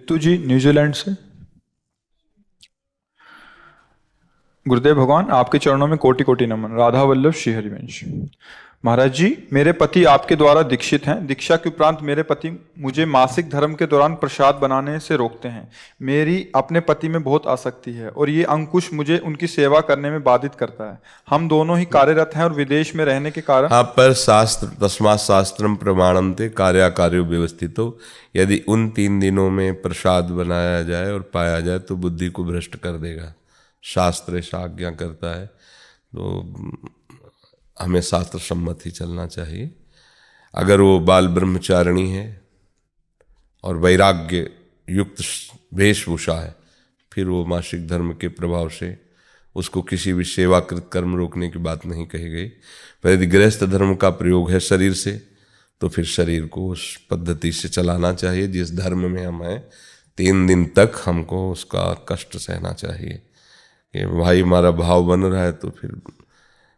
रितु जी New Zealand से। गुरुदेव भगवान, आपके चरणों में कोटि कोटि नमन। राधा वल्लभ श्री हरिवंश। महाराज जी, मेरे पति आपके द्वारा दीक्षित हैं। दीक्षा के उपरांत मेरे पति मुझे मासिक धर्म के दौरान प्रसाद बनाने से रोकते हैं। मेरी अपने पति में बहुत आसक्ति है और ये अंकुश मुझे उनकी सेवा करने में बाधित करता है। हम दोनों ही कार्यरत हैं और विदेश में रहने के कारण। हाँ, पर शास्त्र तस्मात् शास्त्रम प्रमाणन्ते कार्याकार्यो व्यवस्थितो। यदि उन 3 दिनों में प्रसाद बनाया जाए और पाया जाए तो बुद्धि को भ्रष्ट कर देगा। शास्त्र ऐसा आज्ञा करता है, तो हमें शास्त्र सम्मत ही चलना चाहिए। अगर वो बाल ब्रह्मचारिणी है और वैराग्य युक्त वेशभूषा है, फिर वो मासिक धर्म के प्रभाव से उसको किसी भी सेवाकृत कर्म रोकने की बात नहीं कही गई। पर यदि गृहस्थ धर्म का प्रयोग है शरीर से, तो फिर शरीर को उस पद्धति से चलाना चाहिए जिस धर्म में हम हैं। 3 दिन तक हमको उसका कष्ट सहना चाहिए कि भाई हमारा भाव बन रहा है, तो फिर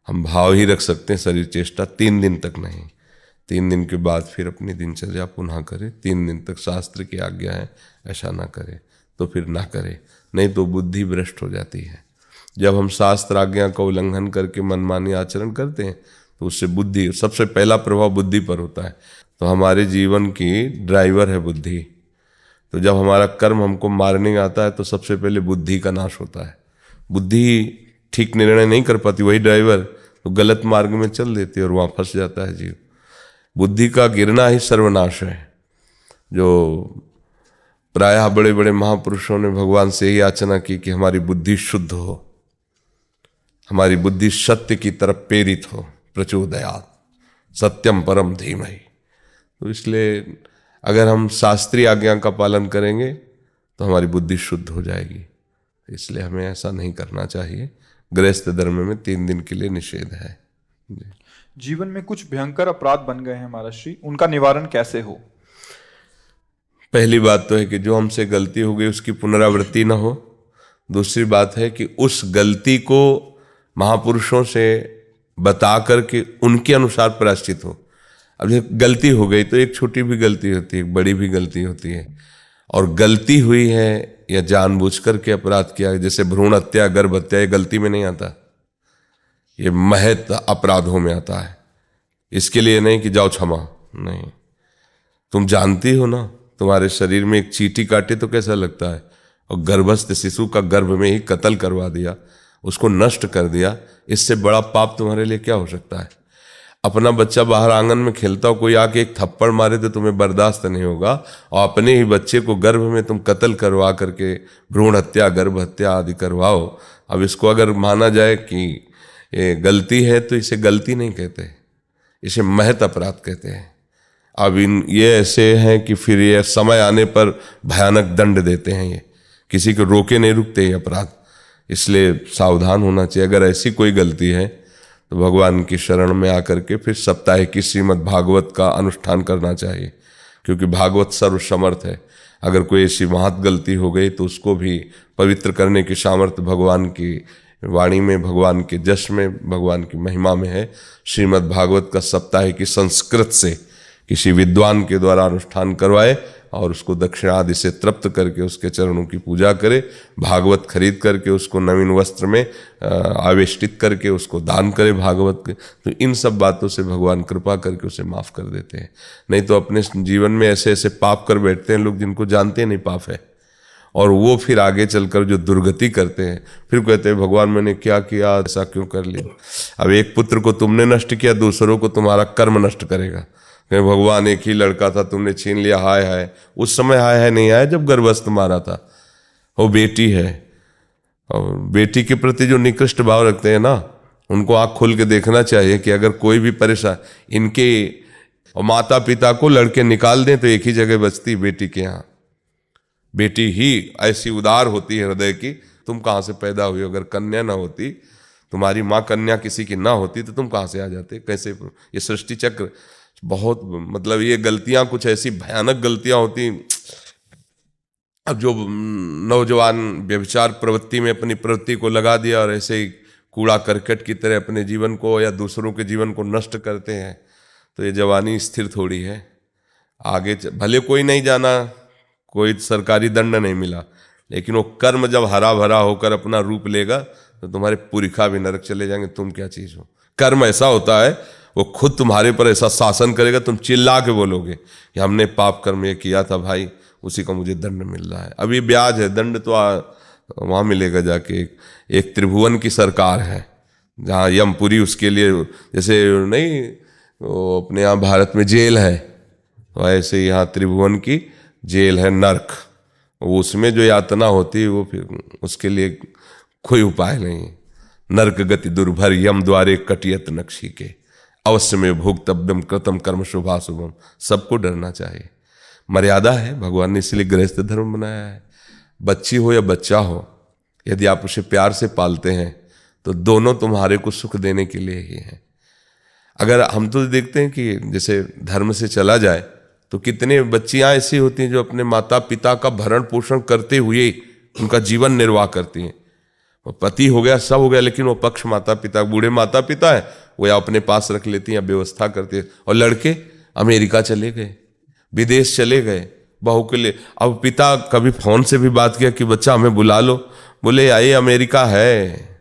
हम भाव ही रख सकते हैं, शरीर चेष्टा 3 दिन तक नहीं। 3 दिन के बाद फिर अपनी दिनचर्या पुनः करे। 3 दिन तक शास्त्र की आज्ञा है ऐसा ना करे तो फिर ना करे, नहीं तो बुद्धि भ्रष्ट हो जाती है। जब हम शास्त्र आज्ञा का उल्लंघन करके मनमानी आचरण करते हैं तो उससे बुद्धि, सबसे पहला प्रभाव बुद्धि पर होता है। तो हमारे जीवन की ड्राइवर है बुद्धि। तो जब हमारा कर्म हमको मारने आता है तो सबसे पहले बुद्धि का नाश होता है। बुद्धि ठीक निर्णय नहीं कर पाती, वही ड्राइवर तो गलत मार्ग में चल देती है और वहाँ फंस जाता है जीव। बुद्धि का गिरना ही सर्वनाश है। जो प्रायः बड़े बड़े महापुरुषों ने भगवान से ही याचना की कि हमारी बुद्धि शुद्ध हो, हमारी बुद्धि सत्य की तरफ प्रेरित हो, प्रचोदयात् सत्यम परम धीमहि। तो इसलिए अगर हम शास्त्रीय आज्ञा का पालन करेंगे तो हमारी बुद्धि शुद्ध हो जाएगी। इसलिए हमें ऐसा नहीं करना चाहिए। गृहस्थ धर्म में 3 दिन के लिए निषेध है। जीवन में कुछ भयंकर अपराध बन गए हैं महाराज श्री, उनका निवारण कैसे हो? पहली बात तो है कि जो हमसे गलती हो गई उसकी पुनरावृत्ति न हो। दूसरी बात है कि उस गलती को महापुरुषों से बता करके उनके अनुसार प्रायश्चित हो। अब जब गलती हो गई तो एक छोटी भी गलती होती है, एक बड़ी भी गलती होती है। और गलती हुई है या जानबूझकर के अपराध किया है, जैसे भ्रूण हत्या, गर्भ हत्या, ये गलती में नहीं आता, ये महत अपराधों में आता है। इसके लिए नहीं कि जाओ क्षमा, नहीं। तुम जानती हो ना, तुम्हारे शरीर में एक चींटी काटे तो कैसा लगता है, और गर्भस्थ शिशु का गर्भ में ही कत्ल करवा दिया, उसको नष्ट कर दिया। इससे बड़ा पाप तुम्हारे लिए क्या हो सकता है? अपना बच्चा बाहर आंगन में खेलता हो, कोई आके एक थप्पड़ मारे तो तुम्हें बर्दाश्त नहीं होगा, और अपने ही बच्चे को गर्भ में तुम कत्ल करवा करके भ्रूण हत्या, गर्भ हत्या आदि करवाओ। अब इसको अगर माना जाए कि ये गलती है तो इसे गलती नहीं कहते, इसे महत अपराध कहते हैं। अब ये ऐसे हैं कि फिर ये समय आने पर भयानक दंड देते हैं। ये किसी को रोके नहीं रुकते ये अपराध, इसलिए सावधान होना चाहिए। अगर ऐसी कोई गलती है तो भगवान की शरण में आकर के फिर सप्ताह की श्रीमद् भागवत का अनुष्ठान करना चाहिए, क्योंकि भागवत सर्वसमर्थ है। अगर कोई ऐसी महत गलती हो गई तो उसको भी पवित्र करने की सामर्थ्य भगवान की वाणी में, भगवान के जश में, भगवान की महिमा में है। श्रीमद् भागवत का सप्ताह की संस्कृत से किसी विद्वान के द्वारा अनुष्ठान करवाए और उसको दक्षिणादि से तृप्त करके उसके चरणों की पूजा करे। भागवत खरीद करके उसको नवीन वस्त्र में आवेष्टित करके उसको दान करे भागवत के। तो इन सब बातों से भगवान कृपा करके उसे माफ कर देते हैं। नहीं तो अपने जीवन में ऐसे ऐसे पाप कर बैठते हैं लोग जिनको जानते नहीं पाप है, और वो फिर आगे चलकर जो दुर्गति करते हैं, फिर कहते हैं भगवान मैंने क्या किया, ऐसा क्यों कर लिया। अब एक पुत्र को तुमने नष्ट किया, दूसरों को तुम्हारा कर्म नष्ट करेगा। भगवान एक ही लड़का था, तुमने छीन लिया, हाय हाय। उस समय हाय हाय नहीं आया जब गर्भस्थ मारा था। वो बेटी है, और बेटी के प्रति जो निकृष्ट भाव रखते हैं ना, उनको आँख खोल के देखना चाहिए कि अगर कोई भी परेशान, इनके और माता पिता को लड़के निकाल दें तो एक ही जगह बचती बेटी के यहाँ। बेटी ही ऐसी उदार होती है हृदय की। तुम कहाँ से पैदा हुई? अगर कन्या ना होती, तुम्हारी माँ कन्या किसी की ना होती, तो तुम कहाँ से आ जाते? कैसे? ये सृष्टि चक्र बहुत, मतलब ये गलतियां कुछ ऐसी भयानक गलतियां होती। अब जो नौजवान व्यभिचार प्रवृत्ति में अपनी प्रवृत्ति को लगा दिया और ऐसे ही कूड़ा करकट की तरह अपने जीवन को या दूसरों के जीवन को नष्ट करते हैं, तो ये जवानी स्थिर थोड़ी है। आगे भले कोई नहीं जाना, कोई सरकारी दंड नहीं मिला, लेकिन वो कर्म जब हरा भरा होकर अपना रूप लेगा तो तुम्हारे पुरखा भी नरक चले जाएंगे, तुम क्या चीज हो। कर्म ऐसा होता है, वो खुद तुम्हारे पर ऐसा शासन करेगा, तुम चिल्ला के बोलोगे कि हमने पाप कर्म ये किया था भाई, उसी का मुझे दंड मिल रहा है। अब ये ब्याज है, दंड तो वहाँ मिलेगा जाके। एक त्रिभुवन की सरकार है जहाँ यमपुरी उसके लिए, जैसे नहीं वो अपने यहाँ भारत में जेल है, तो ऐसे यहाँ त्रिभुवन की जेल है नरक। वो उसमें जो यातना होती है वो फिर उसके लिए कोई उपाय नहीं। नरक गति दुर्भर यम द्वारे कटियत नक्शी के, अवश्य में भोक्तव्यम कृतम कर्म शुभाशुभम। सबको डरना चाहिए, मर्यादा है, भगवान ने इसलिए गृहस्थ धर्म बनाया है। बच्ची हो या बच्चा हो, यदि आप उसे प्यार से पालते हैं तो दोनों तुम्हारे को सुख देने के लिए ही हैं। अगर हम तो देखते हैं कि जैसे धर्म से चला जाए तो कितने बच्चियां ऐसी होती हैं जो अपने माता पिता का भरण पोषण करते हुए उनका जीवन निर्वाह करती हैं। वो पति हो गया, सब हो गया, लेकिन वो पक्ष माता पिता, बूढ़े माता पिता है, वो या अपने पास रख लेती हैं या व्यवस्था करती है। और लड़के अमेरिका चले गए, विदेश चले गए बहू के लिए। अब पिता कभी फोन से भी बात किया कि बच्चा हमें बुला लो, बोले ये अमेरिका है,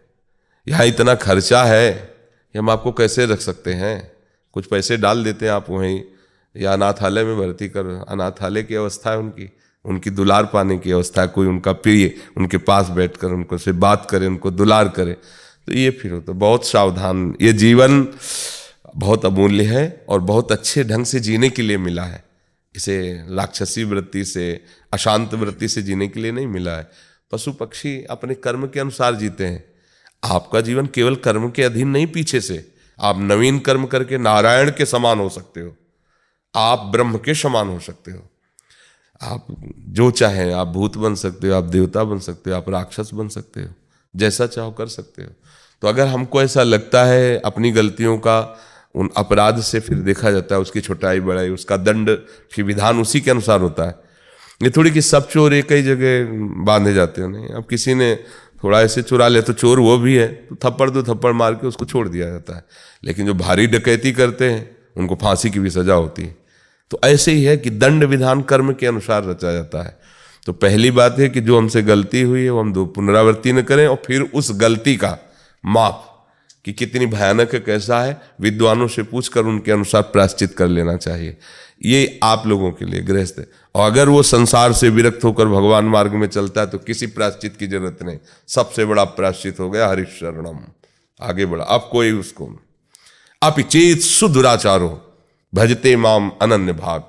यहाँ इतना खर्चा है, ये हम आपको कैसे रख सकते हैं, कुछ पैसे डाल देते हैं आप वहीं, या अनाथालय में भर्ती कर। अनाथालय की अवस्था है उनकी, उनकी दुलार पाने की अवस्था है, कोई उनका प्रिय उनके पास बैठकर उनको से बात करे, उनको दुलार करे। तो ये फिर होता है बहुत सावधान। ये जीवन बहुत अमूल्य है और बहुत अच्छे ढंग से जीने के लिए मिला है। इसे राक्षसी वृत्ति से, अशांत वृत्ति से जीने के लिए नहीं मिला है। पशु पक्षी अपने कर्म के अनुसार जीते हैं। आपका जीवन केवल कर्म के अधीन नहीं, पीछे से आप नवीन कर्म करके नारायण के समान हो सकते हो, आप ब्रह्म के समान हो सकते हो। आप जो चाहें, आप भूत बन सकते हो, आप देवता बन सकते हो, आप राक्षस बन सकते हो, जैसा चाहो कर सकते हो। तो अगर हमको ऐसा लगता है अपनी गलतियों का, उन अपराध से फिर देखा जाता है उसकी छोटाई बड़ाई, उसका दंड फिर विधान उसी के अनुसार होता है। ये थोड़ी कि सब चोर एक ही जगह बांधे जाते हो, नहीं। अब किसी ने थोड़ा ऐसे चुरा ले तो चोर वो भी है, तो थप्पड़ दो थप्पड़ मार के उसको छोड़ दिया जाता है। लेकिन जो भारी डकैती करते हैं उनको फांसी की भी सजा होती है। तो ऐसे ही है कि दंड विधान कर्म के अनुसार रचा जाता है। तो पहली बात है कि जो हमसे गलती हुई है वो हम दो पुनरावृत्ति न करें, और फिर उस गलती का माप कि कितनी भयानक है, कैसा है, विद्वानों से पूछकर उनके अनुसार प्रायश्चित कर लेना चाहिए। ये आप लोगों के लिए गृहस्थ है। और अगर वो संसार से विरक्त होकर भगवान मार्ग में चलता है तो किसी प्रायश्चित की जरूरत नहीं। सबसे बड़ा प्रायश्चित हो गया हरिशरणम, आगे बढ़ा। अब कोई उसको अपिचेत सुदुराचारो भजते माम अनन्य भाग,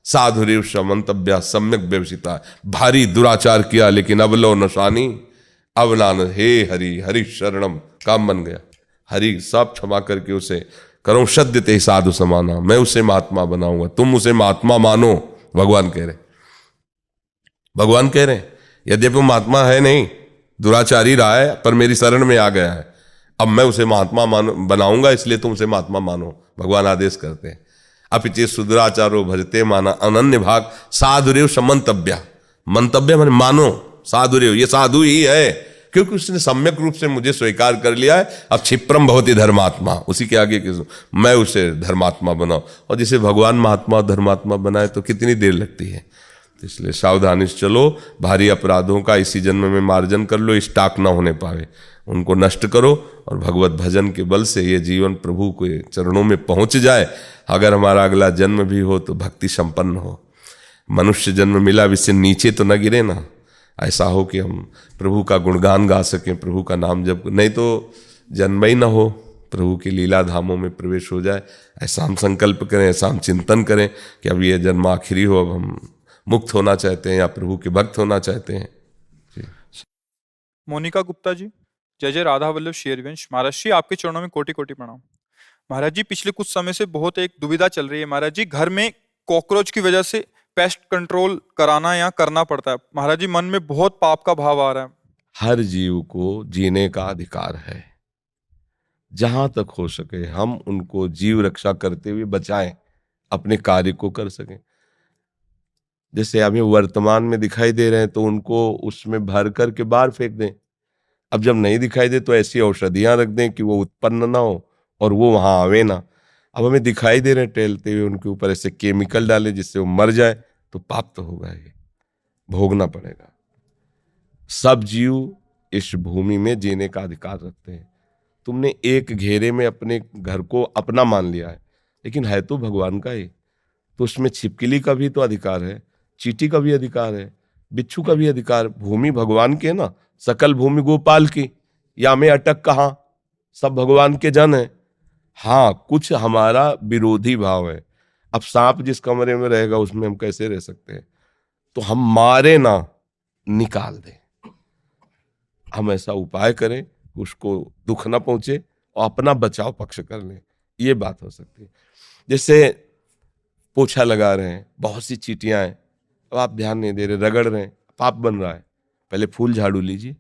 साधुरेव मंतव्या सम्यक व्यवसिता। भारी दुराचार किया लेकिन अब लो नशानी, अब नान हे हरि हरि शरणम, काम बन गया। हरि सब क्षमा करके उसे करो शब्द ते साधु समाना, मैं उसे महात्मा बनाऊंगा, तुम उसे महात्मा मानो। भगवान कह रहे, भगवान कह रहे यद्यपि वो महात्मा है नहीं, दुराचारी रहा है, पर मेरी शरण में आ गया है, अब मैं उसे महात्मा बनाऊंगा, इसलिए तुम उसे महात्मा मानो। भगवान आदेश करते हैं। अपिचे सुदुराचारो भजते माना अनन्य भाग, साधुरेव समंतव्या। मंतव्य माने मानो, साधुरेव ये साधु ही है, क्योंकि उसने सम्यक रूप से मुझे स्वीकार कर लिया है। अब क्षिप्रम भवति धर्मात्मा, उसी के आगे मैं उसे धर्मात्मा बनाऊं। और जिसे भगवान महात्मा धर्मात्मा बनाए तो कितनी देर लगती है। तो इसलिए सावधानी से चलो, भारी अपराधों का इसी जन्म में मार्जन कर लो, स्टॉक ना होने पावे, उनको नष्ट करो और भगवत भजन के बल से ये जीवन प्रभु के चरणों में पहुंच जाए। अगर हमारा अगला जन्म भी हो तो भक्ति संपन्न हो, मनुष्य जन्म मिला इससे नीचे तो न गिरे ना, ऐसा हो कि हम प्रभु का गुणगान गा सकें, प्रभु का नाम जप, नहीं तो जन्म ही ना हो, प्रभु की लीला धामों में प्रवेश हो जाए। ऐसा हम संकल्प करें, ऐसा हम चिंतन करें कि अब ये जन्म आखिरी हो, अब हम मुक्त होना चाहते हैं या प्रभु के भक्त होना चाहते हैं। मोनिका गुप्ता जी, जय जय राधा वल्लभ श्री हरिवंश। महाराज जी आपके चरणों में कोटि कोटि प्रणाम। महाराज जी पिछले कुछ समय से बहुत एक दुविधा चल रही है महाराज जी, घर में कॉकरोच की वजह से पेस्ट कंट्रोल कराना या करना पड़ता है। महाराज जी मन में बहुत पाप का भाव आ रहा है। हर जीव को जीने का अधिकार है, जहां तक हो सके हम उनको जीव रक्षा करते हुए बचाएं, अपने कार्य को कर सकें। जैसे हमें वर्तमान में दिखाई दे रहे हैं तो उनको उसमें भर करके बाहर फेंक दें। अब जब नहीं दिखाई दे तो ऐसी औषधियां रख दें कि वो उत्पन्न ना हो और वो वहां आवे ना। अब हमें दिखाई दे रहे हैं टहलते हुए, उनके ऊपर ऐसे केमिकल डालें जिससे वो मर जाए, तो पाप तो होगा ही। भोगना पड़ेगा। सब जीव इस भूमि में जीने का अधिकार रखते हैं। तुमने एक घेरे में अपने घर को अपना मान लिया है, लेकिन है तो भगवान का ही। तो उसमें छिपकली का भी तो अधिकार है, चींटी का भी अधिकार है, बिच्छू का भी अधिकार। भूमि भगवान के ना, सकल भूमि गोपाल की, या में अटक कहाँ, सब भगवान के जन है। हाँ, कुछ हमारा विरोधी भाव है। अब सांप जिस कमरे में रहेगा उसमें हम कैसे रह सकते हैं? तो हम मारे ना, निकाल दें। हम ऐसा उपाय करें उसको दुख ना पहुंचे और अपना बचाव पक्ष कर लें, ये बात हो सकती है। जैसे पोछा लगा रहे हैं, बहुत सी चींटियां हैं, अब आप ध्यान नहीं दे रहे, रगड़ रहे हैं, पाप बन रहा है। पहले फूल झाड़ू लीजिए,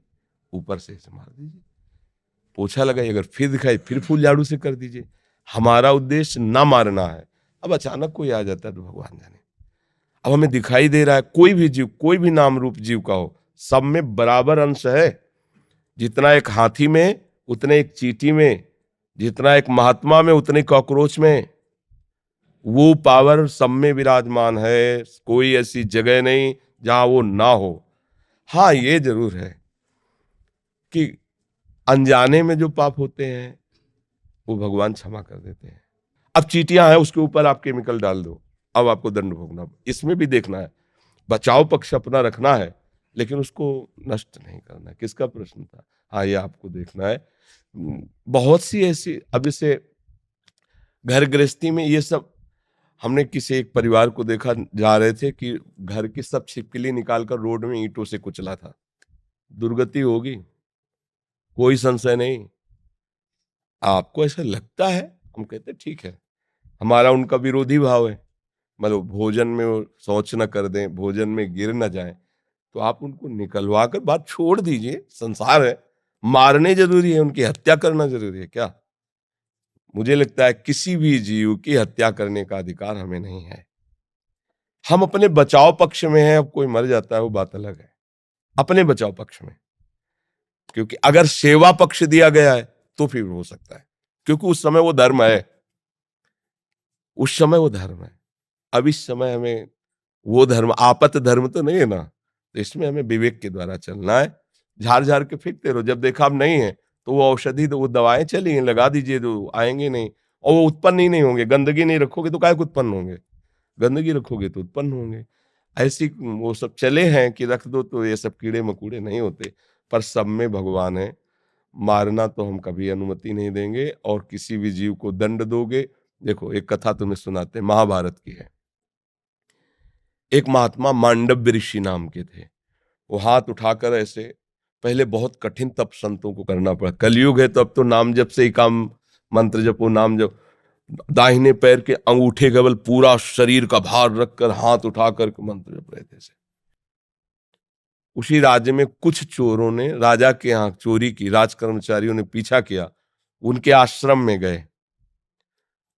ऊपर से ऐसे मार दीजिए, पोछा लगाइए, अगर फिर दिखाई फिर फूल झाड़ू से कर दीजिए। हमारा उद्देश्य ना मारना है। अब अचानक कोई आ जाता है तो भगवान जाने। अब हमें दिखाई दे रहा है कोई भी जीव, कोई भी नाम रूप जीव का हो, सब में बराबर अंश है। जितना एक हाथी में उतने एक चींटी में, जितना एक महात्मा में उतने कॉकरोच में, वो पावर सब में विराजमान है। कोई ऐसी जगह नहीं जहां वो ना हो। हाँ, ये जरूर है कि अनजाने में जो पाप होते हैं वो भगवान क्षमा कर देते हैं। अब चींटियां हैं, उसके ऊपर आप केमिकल डाल दो, अब आपको दंड भोगना। इसमें भी देखना है, बचाव पक्ष अपना रखना है, लेकिन उसको नष्ट नहीं करना है। किसका प्रश्न था? हाँ, ये आपको देखना है। बहुत सी ऐसी, अब जैसे घर गृहस्थी में ये सब, हमने किसी एक परिवार को देखा, जा रहे थे कि घर की सब छिपकली निकालकर रोड में ईंटों से कुचला था। दुर्गति होगी, कोई संशय नहीं। आपको ऐसा लगता है? हम कहते ठीक है, हमारा उनका विरोधी भाव है, मतलब भोजन में वो शौच न कर दें, भोजन में गिर न जाए, तो आप उनको निकलवा कर बात छोड़ दीजिए। संसार है, मारने जरूरी है, उनकी हत्या करना जरूरी है क्या? मुझे लगता है किसी भी जीव की हत्या करने का अधिकार हमें नहीं है। हम अपने बचाव पक्ष में हैं। अब कोई मर जाता है वो बात अलग है, अपने बचाव पक्ष में। क्योंकि अगर सेवा पक्ष दिया गया है तो फिर हो सकता है, क्योंकि उस समय वो धर्म है, उस समय वो धर्म है। अब इस समय हमें वो धर्म, आपत धर्म तो नहीं है ना, तो इसमें हमें विवेक के द्वारा चलना है। झाड़ झाड़ के फेंकते रहो, जब देखा अब नहीं है तो वो औषधि, तो वो दवाएं चली हैं, लगा दीजिए, तो आएंगे नहीं, और वो उत्पन्न ही नहीं होंगे। गंदगी नहीं रखोगे तो काहे को उत्पन्न होंगे, गंदगी रखोगे तो उत्पन्न होंगे। ऐसी वो सब चले हैं कि रख दो तो ये सब कीड़े मकोड़े नहीं होते, पर सब में भगवान है। मारना तो हम कभी अनुमति नहीं देंगे, और किसी भी जीव को दंड दोगे। देखो, एक कथा तुम्हें सुनाते हैं, महाभारत की है। एक महात्मा मांडव्य ऋषि नाम के थे। वो हाथ उठाकर ऐसे, पहले बहुत कठिन तप संतों को करना पड़ा, कलयुग है तो अब तो नाम जप से ही काम, मंत्र जपो, नाम जप। दाहिने पैर के अंगूठे केवल पूरा शरीर का भार रखकर हाथ उठाकर मंत्र जप रहे थे। उसी राज्य में कुछ चोरों ने राजा के यहाँ चोरी की, राज कर्मचारियों ने पीछा किया, उनके आश्रम में गए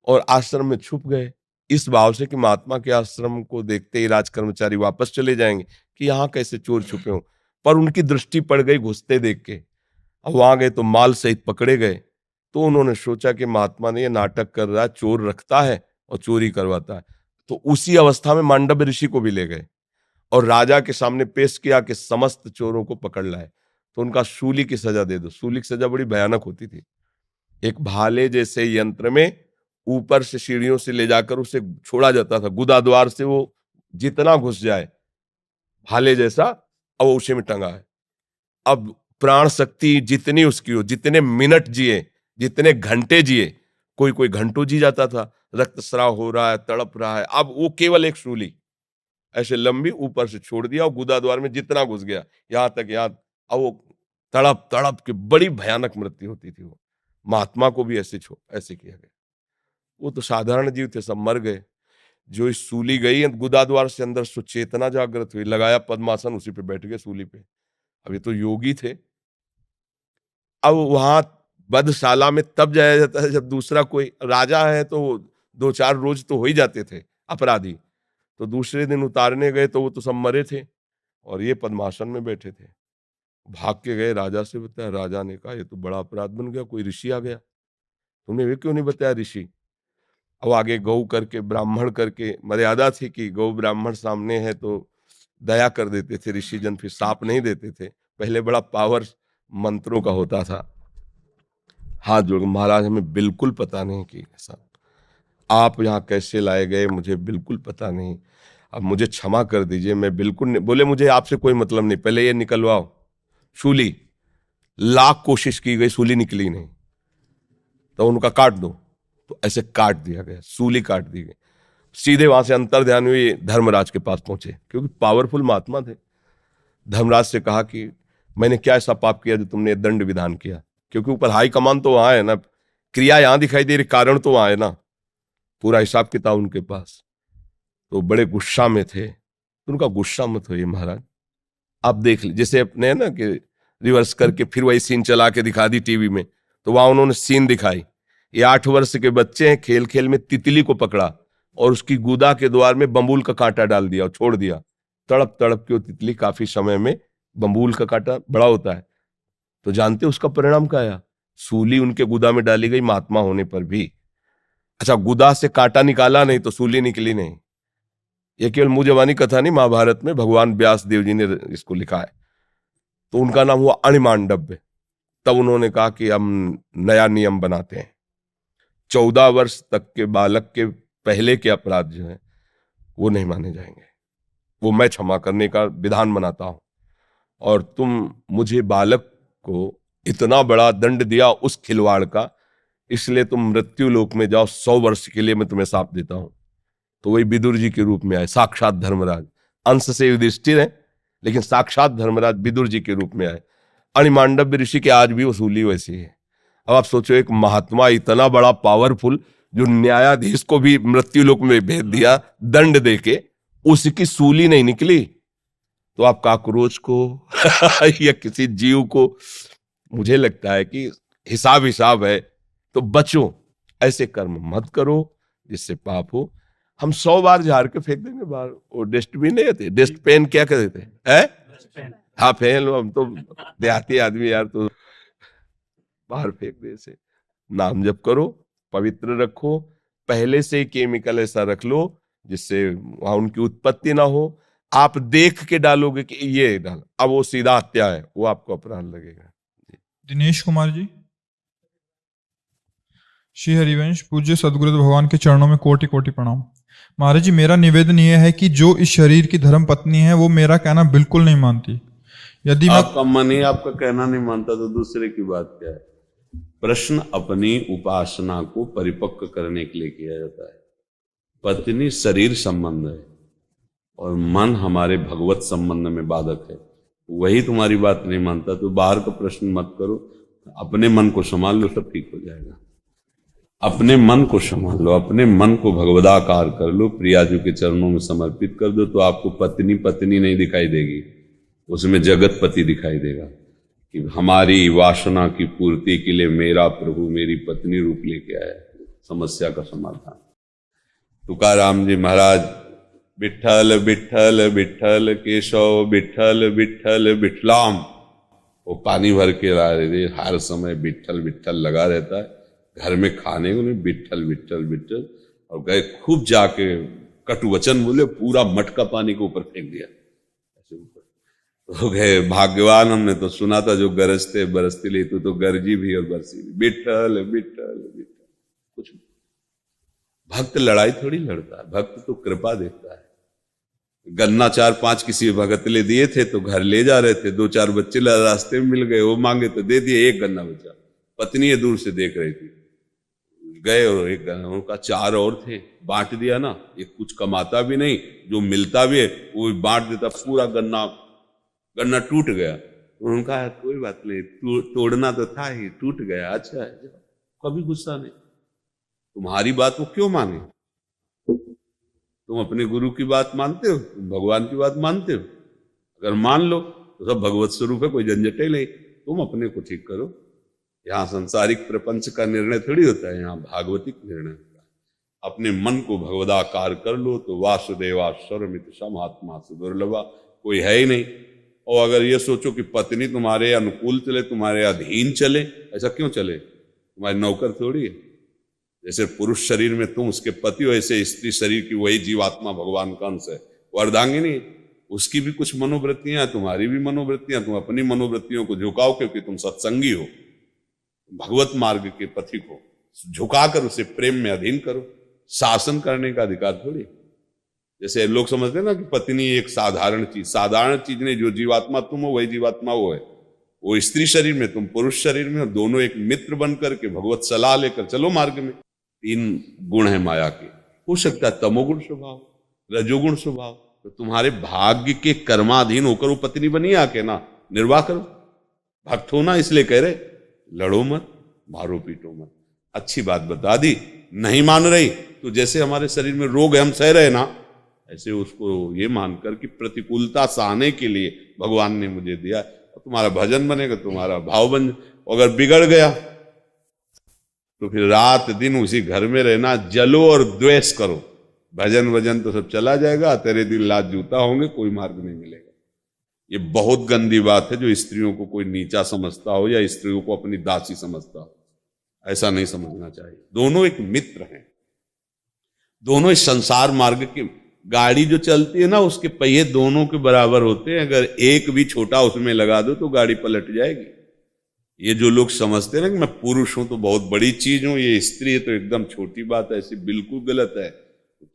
और आश्रम में छुप गए, इस भाव से कि महात्मा के आश्रम को देखते ही राज कर्मचारी वापस चले जाएंगे कि यहाँ कैसे चोर छुपे हों। पर उनकी दृष्टि पड़ गई घुसते देख के। अब वहां गए तो माल सहित पकड़े गए। तो उन्होंने सोचा कि महात्मा ने ये नाटक कर रहा है, चोर रखता है और चोरी करवाता है। तो उसी अवस्था में मांडव्य ऋषि को भी ले गए और राजा के सामने पेश किया कि समस्त चोरों को पकड़ लाए, तो उनका सूली की सजा दे दो। सूली की सजा बड़ी भयानक होती थी। एक भाले जैसे यंत्र में ऊपर से सीढ़ियों से ले जाकर उसे छोड़ा जाता था, गुदा द्वार से वो जितना घुस जाए, भाले जैसा, अब वो उसी में टंगा है। अब प्राण शक्ति जितनी उसकी हो, जितने मिनट जिए, जितने घंटे जिए, कोई कोई घंटों जी जाता था, रक्तस्राव हो रहा है, तड़प रहा है, अब वो केवल एक सूली ऐसे लंबी ऊपर से छोड़ दिया और गुदा द्वार में जितना घुस गया, यहां तक याद। अब वो तड़प तड़प के बड़ी भयानक मृत्यु होती थी। वो महात्मा को भी ऐसे किया गया। वो तो साधारण जीव थे, सब मर गए। जो इस सूली गई गुदा द्वार से अंदर, सुचेतना जागृत हुई, लगाया पद्मासन, उसी पे बैठ गए सूली पे। अब ये तो योगी थे। अब वहां बधशाला में तब जाया जाता है जब दूसरा कोई राजा है, तो 2-4 रोज तो हो ही जाते थे अपराधी। तो दूसरे दिन उतारने गए तो वो तो सब मरे थे और ये पद्मासन में बैठे थे। भाग के गए, राजा से बताया। राजा ने कहा ये तो बड़ा अपराध बन गया, कोई ऋषि आ गया, तुमने वे क्यों नहीं बताया ऋषि? अब आगे गौ करके, ब्राह्मण करके मर्यादा थी कि गौ ब्राह्मण सामने है तो दया कर देते थे ऋषिजन, फिर साप नहीं देते थे। पहले बड़ा पावर मंत्रों का होता था। हाथ जोड़, महाराज हमें बिल्कुल पता नहीं कि ऐसा आप यहाँ कैसे लाए गए, मुझे बिल्कुल पता नहीं, अब मुझे क्षमा कर दीजिए, मैं बिल्कुल नहीं। बोले मुझे आपसे कोई मतलब नहीं, पहले ये निकलवाओ सूली। लाख कोशिश की गई, सूली निकली नहीं, तो उनका काट दो। तो ऐसे काट दिया गया, सूली काट दी गई। सीधे वहां से अंतर्ध्यान हुई, धर्मराज के पास पहुंचे, क्योंकि पावरफुल महात्मा थे। धर्मराज से कहा कि मैंने क्या ऐसा पाप किया जो तुमने दंड विधान किया, क्योंकि ऊपर हाई कमान तो वहां है ना, क्रिया यहां दिखाई दे रही, कारण तो वहां है ना, पूरा हिसाब किताब उनके पास। तो बड़े गुस्सा में थे। तो उनका गुस्सा मत होइए महाराज, आप देख लीजिए, जैसे अपने है ना कि रिवर्स करके फिर वही सीन चला के दिखा दी टीवी में, तो वहां उन्होंने सीन दिखाई, ये 8 वर्ष के बच्चे हैं, खेल खेल में तितली को पकड़ा और उसकी गुदा के द्वार में बम्बूल का कांटा डाल दिया और छोड़ दिया। तड़प तड़प के वो तितली काफी समय में, बम्बूल का कांटा बड़ा होता है, तो जानते उसका परिणाम क्या आया? सूली उनके गुदा में डाली गई महात्मा होने पर भी। अच्छा, गुदा से कांटा निकाला नहीं तो सूली निकली नहीं। ये केवल मुंह जबानी कथा नहीं, महाभारत में भगवान व्यास देव जी ने इसको लिखा है। तो उनका नाम हुआ अणिमांडव्य। तब उन्होंने कहा कि हम नया नियम बनाते हैं, 14 वर्ष तक के बालक के पहले के अपराध जो है वो नहीं माने जाएंगे, वो मैं क्षमा करने का विधान बनाता हूं। और तुम मुझे बालक को इतना बड़ा दंड दिया उस खिलवाड़ का, इसलिए तुम मृत्यु लोक में जाओ, 100 वर्ष के लिए मैं तुम्हें शाप देता हूं। तो वही विदुर जी के रूप में आए, साक्षात धर्मराज। अंश से युधिष्ठिर है, लेकिन साक्षात धर्मराज विदुर जी के रूप में आए। अणिमांडव्य ऋषि के आज भी वसूली वैसी है। अब आप सोचो, एक महात्मा इतना बड़ा पावरफुल, जो न्यायाधीश को भी मृत्यु लोक में भेज दिया दंड देके, उसकी सूली नहीं निकली, तो आप काकरोच को या किसी जीव को, मुझे लगता है कि हिसाब हिसाब है। तो बचो, ऐसे कर्म मत करो जिससे पाप हो। हम 100 बार झाड़ के फेंक देंगे बाहर, वो डस्टबिन नहीं होते, डस्ट पेन क्या कहते हैं? हाँ, फेल, हम तो देहाती आदमी यार, तो बाहर फेंक दे। से नाम जप करो, पवित्र रखो, पहले से ही केमिकल ऐसा रख लो जिससे वहां उनकी उत्पत्ति ना हो। आप देख के डालोगे कि ये डाल, अब वो सीधा हत्या है, वो आपको अपराध लगेगा। दिनेश कुमार जी। श्री हरिवंश पूज्य सदगुरु भगवान के चरणों में कोटि कोटि प्रणाम। महाराज जी, मेरा निवेदन यह है कि जो इस शरीर की धर्म पत्नी है वो मेरा कहना बिल्कुल नहीं मानती। यदि आपका मन ही आपका कहना नहीं मानता तो दूसरे की बात क्या है? प्रश्न अपनी उपासना को परिपक्व करने के लिए किया जाता है। पत्नी शरीर संबंध है और मन हमारे भगवत संबंध में बाधक है। वही तुम्हारी बात नहीं मानता तो बाहर का प्रश्न मत करो, अपने मन को संभाल लो, सब ठीक हो जाएगा। अपने मन को संभाल लो, अपने मन को भगवदाकार कर लो, प्रियाजू के चरणों में समर्पित कर दो, तो आपको पत्नी पत्नी नहीं दिखाई देगी, उसमें जगतपति दिखाई देगा कि हमारी वासना की पूर्ति के लिए मेरा प्रभु मेरी पत्नी रूप लेके आया। समस्या का समाधान। तुकाराम जी महाराज, विठ्ठल विठ्ठल विठ्ठल केशव विठ्ठल विठ्ठल विठलाम, वो पानी भर के ला रहे थे, हर समय विठ्ठल विठ्ठल लगा रहता है। घर में खाने को नहीं, विठ्ठल विठ्ठल विठ्ठल, और गए खूब जाके कटु वचन बोले, पूरा मटका पानी के ऊपर फेंक दिया ऐसे ऊपर। तो गए भाग्यवान, हमने तो सुना था जो गरजते बरसते ले, तो गरजी भी और बरसी भी, विठ्ठल विठ्ठल विठ्ठल। कुछ भक्त लड़ाई थोड़ी लड़ता है, भक्त तो कृपा देता है। गन्ना 4-5 किसी भगत ले दिए थे तो घर ले जा रहे थे, 2-4 बच्चे रास्ते में मिल गए, वो मांगे तो दे दिए, एक गन्ना बचा। पत्नी ये दूर से देख रही थी, गए और एक गन्ना, उनका 4 और थे, बांट दिया ना। ये कुछ कमाता भी नहीं, जो मिलता भी है वो बांट देता, पूरा गन्ना टूट गया। उनका कोई बात नहीं, तोड़ना तो था ही, टूट गया, अच्छा है, कभी गुस्सा नहीं। तुम्हारी बात वो क्यों माने? तुम अपने गुरु की बात मानते हो, तुम भगवान की बात मानते हो? अगर मान लो तो सब भगवत स्वरूप है, कोई झंझट ही नहीं। तुम अपने को ठीक करो। यहाँ सांसारिक प्रपंच का निर्णय थोड़ी होता है, यहाँ भागवतिक निर्णय होता है। अपने मन को भगवदाकार कर लो तो वासुदेवा सर्वमित समात्मा सुदुर्लभा, कोई है ही नहीं। और अगर ये सोचो कि पत्नी तुम्हारे अनुकूल चले, तुम्हारे अधीन चले, ऐसा क्यों चले? तुम्हारी नौकर थोड़ी है। जैसे पुरुष शरीर में तुम उसके पति हो, ऐसे स्त्री शरीर की वही जीवात्मा भगवान का अंश है, वो अर्धांगिनी। उसकी भी कुछ मनोवृत्तियां, तुम्हारी भी मनोवृत्तियां, तुम अपनी मनोवृत्तियों को झुकाओ क्योंकि तुम सत्संगी हो, भगवत मार्ग के पथिक हो, झुकाकर उसे प्रेम में अधीन करो। शासन करने का अधिकार थोड़ी। जैसे लोग समझते हैं ना कि पत्नी एक साधारण चीज नहीं, जो जीवात्मा तुम हो वही जीवात्मा वो है। वो स्त्री शरीर में, तुम पुरुष शरीर में, और दोनों एक मित्र बन करके भगवत सलाह लेकर चलो मार्ग में। 3 गुण है माया के। हो सकता है तमोगुण स्वभाव, रजोगुण स्वभाव, तो तुम्हारे भाग्य के कर्माधीन होकर वो पत्नी बनी आके ना निर्वाह करो। भक्त हो ना, इसलिए कह रहे लड़ो मत, मारो पीटो मत। अच्छी बात बता दी, नहीं मान रही तो जैसे हमारे शरीर में रोग है हम सह रहे ना, ऐसे उसको ये मानकर कि प्रतिकूलता सहने के लिए भगवान ने मुझे दिया। तुम्हारा भजन बनेगा, तुम्हारा भाव बन। अगर बिगड़ गया तो फिर रात दिन उसी घर में रहना, जलो और द्वेष करो। भजन वजन तो सब चला जाएगा, तेरे दिन लात जूता होंगे, कोई मार्ग नहीं मिलेगा। ये बहुत गंदी बात है जो स्त्रियों को कोई नीचा समझता हो या स्त्रियों को अपनी दासी समझता हो। ऐसा नहीं समझना चाहिए। दोनों एक मित्र हैं, दोनों इस संसार मार्ग की गाड़ी जो चलती है ना, उसके पहिए दोनों के बराबर होते हैं। अगर एक भी छोटा उसमें लगा दो तो गाड़ी पलट जाएगी। ये जो लोग समझते हैं ना कि मैं पुरुष हूं तो बहुत बड़ी चीज हूं, ये स्त्री है तो एकदम छोटी बात है, ऐसी बिल्कुल गलत है।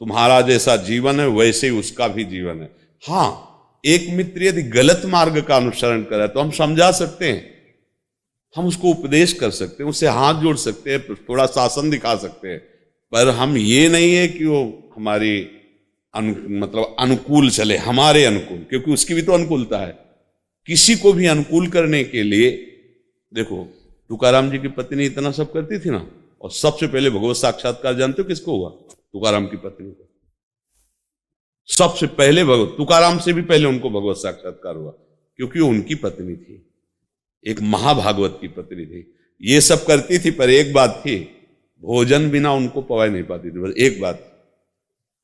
तुम्हारा जैसा जीवन है वैसे ही उसका भी जीवन है। हाँ, एक मित्र यदि गलत मार्ग का अनुसरण करे तो हम समझा सकते हैं, हम उसको उपदेश कर सकते हैं, उससे हाथ जोड़ सकते हैं, थोड़ा शासन दिखा सकते हैं, पर हम ये नहीं है कि वो हमारी मतलब अनुकूल चले, हमारे अनुकूल, क्योंकि उसकी भी तो अनुकूलता है। किसी को भी अनुकूल करने के लिए, देखो तुकाराम जी की पत्नी इतना सब करती थी ना, और सबसे पहले भगवत साक्षात्कार जानते हो किसको हुआ? तुकाराम की पत्नी को। सबसे पहले तुकाराम से भी पहले उनको भगवत साक्षात्कार हुआ, क्योंकि वो उनकी पत्नी थी, एक महाभागवत की पत्नी थी। ये सब करती थी, पर एक बात थी, भोजन बिना उनको पवा नहीं पाती थी। बस एक बात,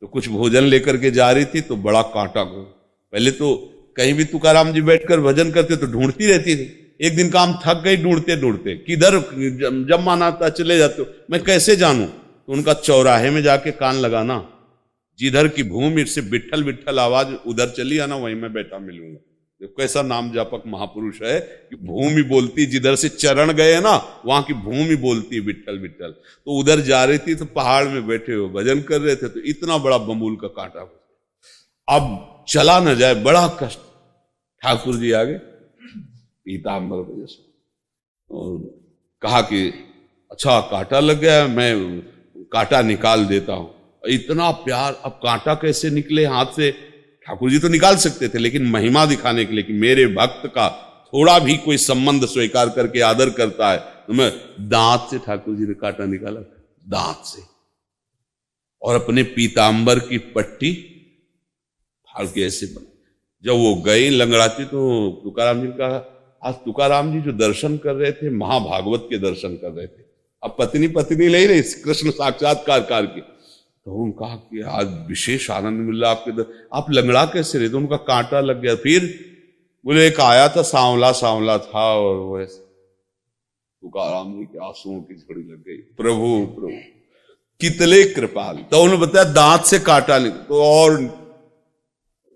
तो कुछ भोजन लेकर के जा रही थी तो बड़ा कांटा को, पहले तो कहीं भी तुकाराम जी बैठकर भजन करते तो ढूंढती रहती थी। एक दिन काम थक गई ढूंढते ढूंढते, किधर जब मन आता चले जाते हो, मैं कैसे जानूं? तो उनका चौराहे में जाके कान लगाना, जिधर की भूमि से विट्ठल विट्ठल आवाज उधर चली आना, वहीं मैं बैठा मिलूंगा। कैसा नाम जापक महापुरुष है कि भूमि बोलती, जिधर से चरण गए ना वहां की भूमि बोलती विट्ठल विट्ठल। तो उधर जा रही थी तो पहाड़ में बैठे हो भजन कर रहे थे, तो इतना बड़ा बमूल का कांटा, अब चला न जाए, बड़ा कष्ट। ठाकुर जी आगे पीताम्बर वजह से, और कहा कि अच्छा कांटा लग गया, मैं कांटा निकाल देता हूं। इतना प्यार, अब कांटा कैसे निकले हाथ से? ठाकुर जी तो निकाल सकते थे, लेकिन महिमा दिखाने के लिए कि मेरे भक्त का थोड़ा भी कोई संबंध स्वीकार करके आदर करता है, तो मैं दांत से, ठाकुर जी ने कांटा निकाला दांत से, और अपने पीताम्बर की पट्टी फाड़ के ऐसे बना। जब वो गई लंगड़ाती तो तुकाराम जी ने कहा, आज तुकाराम जी जो दर्शन कर रहे थे महाभागवत के दर्शन कर रहे थे, अब पत्नी पत्नी ले रही कृष्ण साक्षात्कार की। तो उन्होंने कहा कि आज विशेष आनंद मिल रहा आपके आप लंगड़ा कैसे रहे? तो उनका कांटा लग गया। फिर बोले एक आया था सांवला सांवला था, और वो ऐसे तुकाराम जी के आंसुओं की झड़ी लग गई। प्रभु प्रभु कितने कृपाल। तो उन्होंने बताया दांत से कांटा निकल। तो और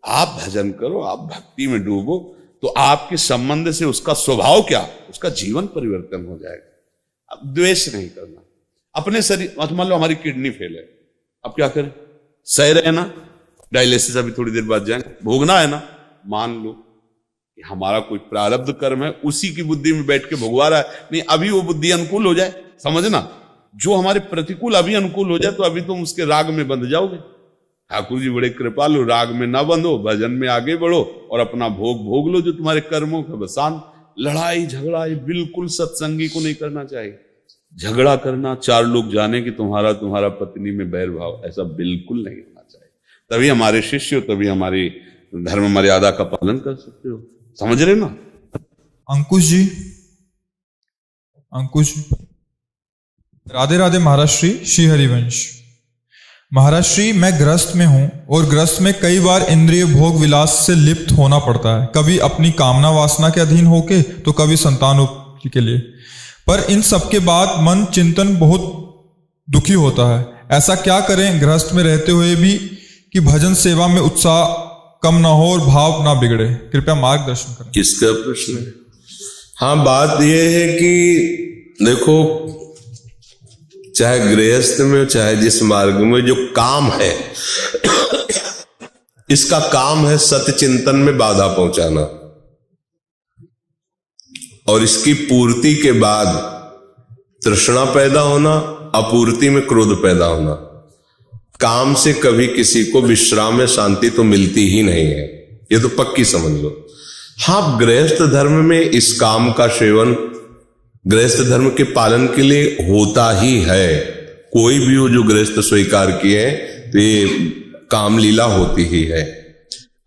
आप भजन करो, आप भक्ति में डूबो, तो आपके संबंध से उसका स्वभाव क्या, उसका जीवन परिवर्तन हो जाएगा। अब द्वेष नहीं करना अपने शरीर। मान लो हमारी किडनी फेल है, अब क्या करें? सह रहे ना, डायलिसिस अभी थोड़ी देर बाद जाएंगे, भोगना है ना। मान लो कि हमारा कोई प्रारब्ध कर्म है, उसी की बुद्धि में बैठ के भोगवा रहा है। नहीं, अभी वो बुद्धि अनुकूल हो जाए, समझना, जो हमारे प्रतिकूल अभी अनुकूल हो जाए तो अभी तुम उसके राग में बंध जाओगे। ठाकुर जी बड़े कृपालु, राग में ना बंधो, भजन में आगे बढ़ो और अपना भोग भोग लो जो तुम्हारे कर्मों का बसान। लड़ाई झगड़ा ये बिल्कुल सत्संगी को नहीं करना चाहिए। झगड़ा करना, 4 लोग जाने कि तुम्हारा पत्नी में बैर भाव, ऐसा बिल्कुल नहीं होना चाहिए। तभी हमारे शिष्य, तभी हमारी धर्म मर्यादा का पालन कर सकते हो। समझ रहे ना? अंकुश जी, राधे राधे। महाराज श्री हरिवंश। महाराज श्री, मैं गृहस्थ में हूं और गृहस्थ में कई बार इंद्रिय भोग विलास से लिप्त होना पड़ता है, कभी अपनी कामना वासना के अधीन होके तो कभी संतानोत्पत्ति के लिए। पर इन सब के बाद मन चिंतन बहुत दुखी होता है। ऐसा क्या करें गृहस्थ में रहते हुए भी कि भजन सेवा में उत्साह कम ना हो और भाव ना बिगड़े, कृपया मार्गदर्शन करें। किसका प्रश्न है? हाँ, बात यह है कि देखो, चाहे गृहस्थ में चाहे जिस मार्ग में, जो काम है इसका काम है सत्य चिंतन में बाधा पहुंचाना, और इसकी पूर्ति के बाद तृष्णा पैदा होना, अपूर्ति में क्रोध पैदा होना। काम से कभी किसी को विश्राम में शांति तो मिलती ही नहीं है, ये तो पक्की समझ लो। हाँ, गृहस्थ धर्म में इस काम का सेवन गृहस्थ धर्म के पालन के लिए होता ही है। कोई भी हो जो गृहस्थ स्वीकार किए तो ये काम लीला होती ही है।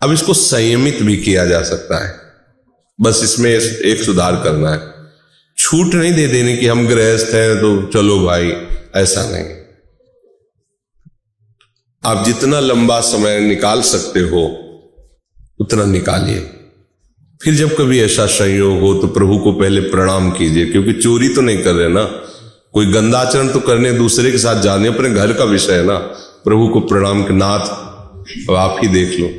अब इसको संयमित भी किया जा सकता है, बस इसमें एक सुधार करना है। छूट नहीं दे देने की हम गृहस्थ हैं तो चलो भाई, ऐसा नहीं। आप जितना लंबा समय निकाल सकते हो उतना निकालिए। फिर जब कभी ऐसा संयोग हो तो प्रभु को पहले प्रणाम कीजिए, क्योंकि चोरी तो नहीं कर रहे ना, कोई गंदा आचरण तो करने दूसरे के साथ जाने, अपने घर का विषय है ना। प्रभु को प्रणाम के, नाथ अब आप ही देख लो,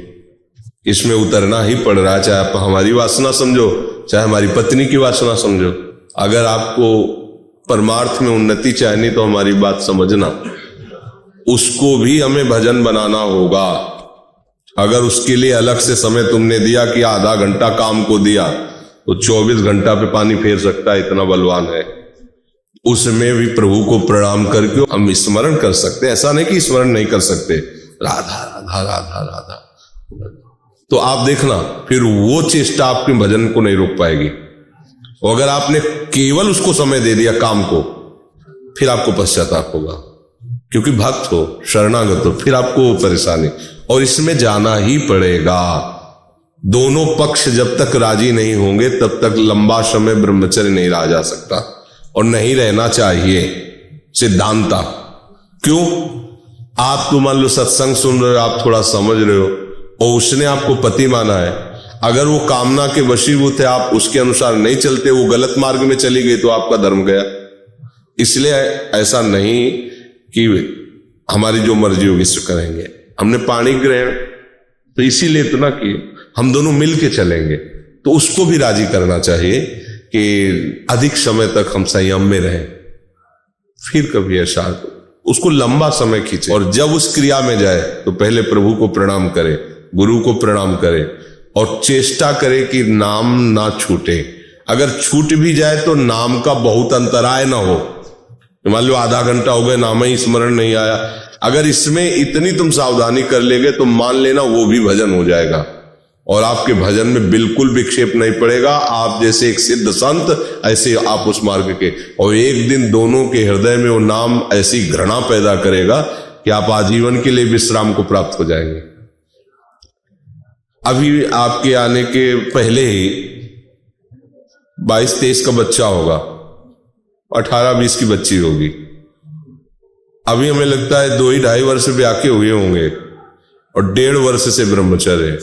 इसमें उतरना ही पड़ रहा है, चाहे आप हमारी वासना समझो चाहे हमारी पत्नी की वासना समझो। अगर आपको परमार्थ में उन्नति चाहिए तो हमारी बात समझना, उसको भी हमें भजन बनाना होगा। अगर उसके लिए अलग से समय तुमने दिया कि आधा घंटा काम को दिया, तो 24 घंटा पे पानी फेर सकता है, इतना बलवान है। उसमें भी प्रभु को प्रणाम करके हम स्मरण कर सकते हैं, ऐसा नहीं कि स्मरण नहीं कर सकते। राधा राधा राधा राधा, तो आप देखना फिर वो चेष्टा आपके भजन को नहीं रोक पाएगी। और अगर आपने केवल उसको समय दे दिया काम को, फिर आपको पश्चाताप होगा, क्योंकि भक्त हो, शरणागत हो, फिर आपको परेशानी, और इसमें जाना ही पड़ेगा। दोनों पक्ष जब तक राजी नहीं होंगे तब तक लंबा समय ब्रह्मचर्य नहीं रहा जा सकता, और नहीं रहना चाहिए सिद्धांता। क्यों? आप तो मान लो सत्संग सुन रहे हो, आप थोड़ा समझ रहे हो, और उसने आपको पति माना है। अगर वो कामना के वशीभूत है, आप उसके अनुसार नहीं चलते, वो गलत मार्ग में चली गई, तो आपका धर्म गया। इसलिए ऐसा नहीं कि हमारी जो मर्जी होगी सो करेंगे। हमने पाणी ग्रहण तो इसीलिए इतना कि हम दोनों मिल के चलेंगे, तो उसको भी राजी करना चाहिए कि अधिक समय तक हम संयम में रहें। फिर कभी ऐसा उसको लंबा समय खींचे, और जब उस क्रिया में जाए तो पहले प्रभु को प्रणाम करे, गुरु को प्रणाम करे, और चेष्टा करे कि नाम ना छूटे। अगर छूट भी जाए तो नाम का बहुत अंतराय ना हो। मान लो आधा घंटा हो गया, नाम ही स्मरण नहीं आया, अगर इसमें इतनी तुम सावधानी कर लेगे तो मान लेना वो भी भजन हो जाएगा, और आपके भजन में बिल्कुल विक्षेप नहीं पड़ेगा। आप जैसे एक सिद्ध संत, ऐसे आप उस मार्ग के, और एक दिन दोनों के हृदय में वो नाम ऐसी घृणा पैदा करेगा कि आप आजीवन के लिए विश्राम को प्राप्त हो जाएंगे। अभी आपके आने के पहले ही 22-23 का बच्चा होगा, 18-20 की बच्ची होगी। अभी हमें लगता है 2-2.5 वर्ष ब्याह के हुए होंगे, और 1.5 वर्ष से ब्रह्मचर्य,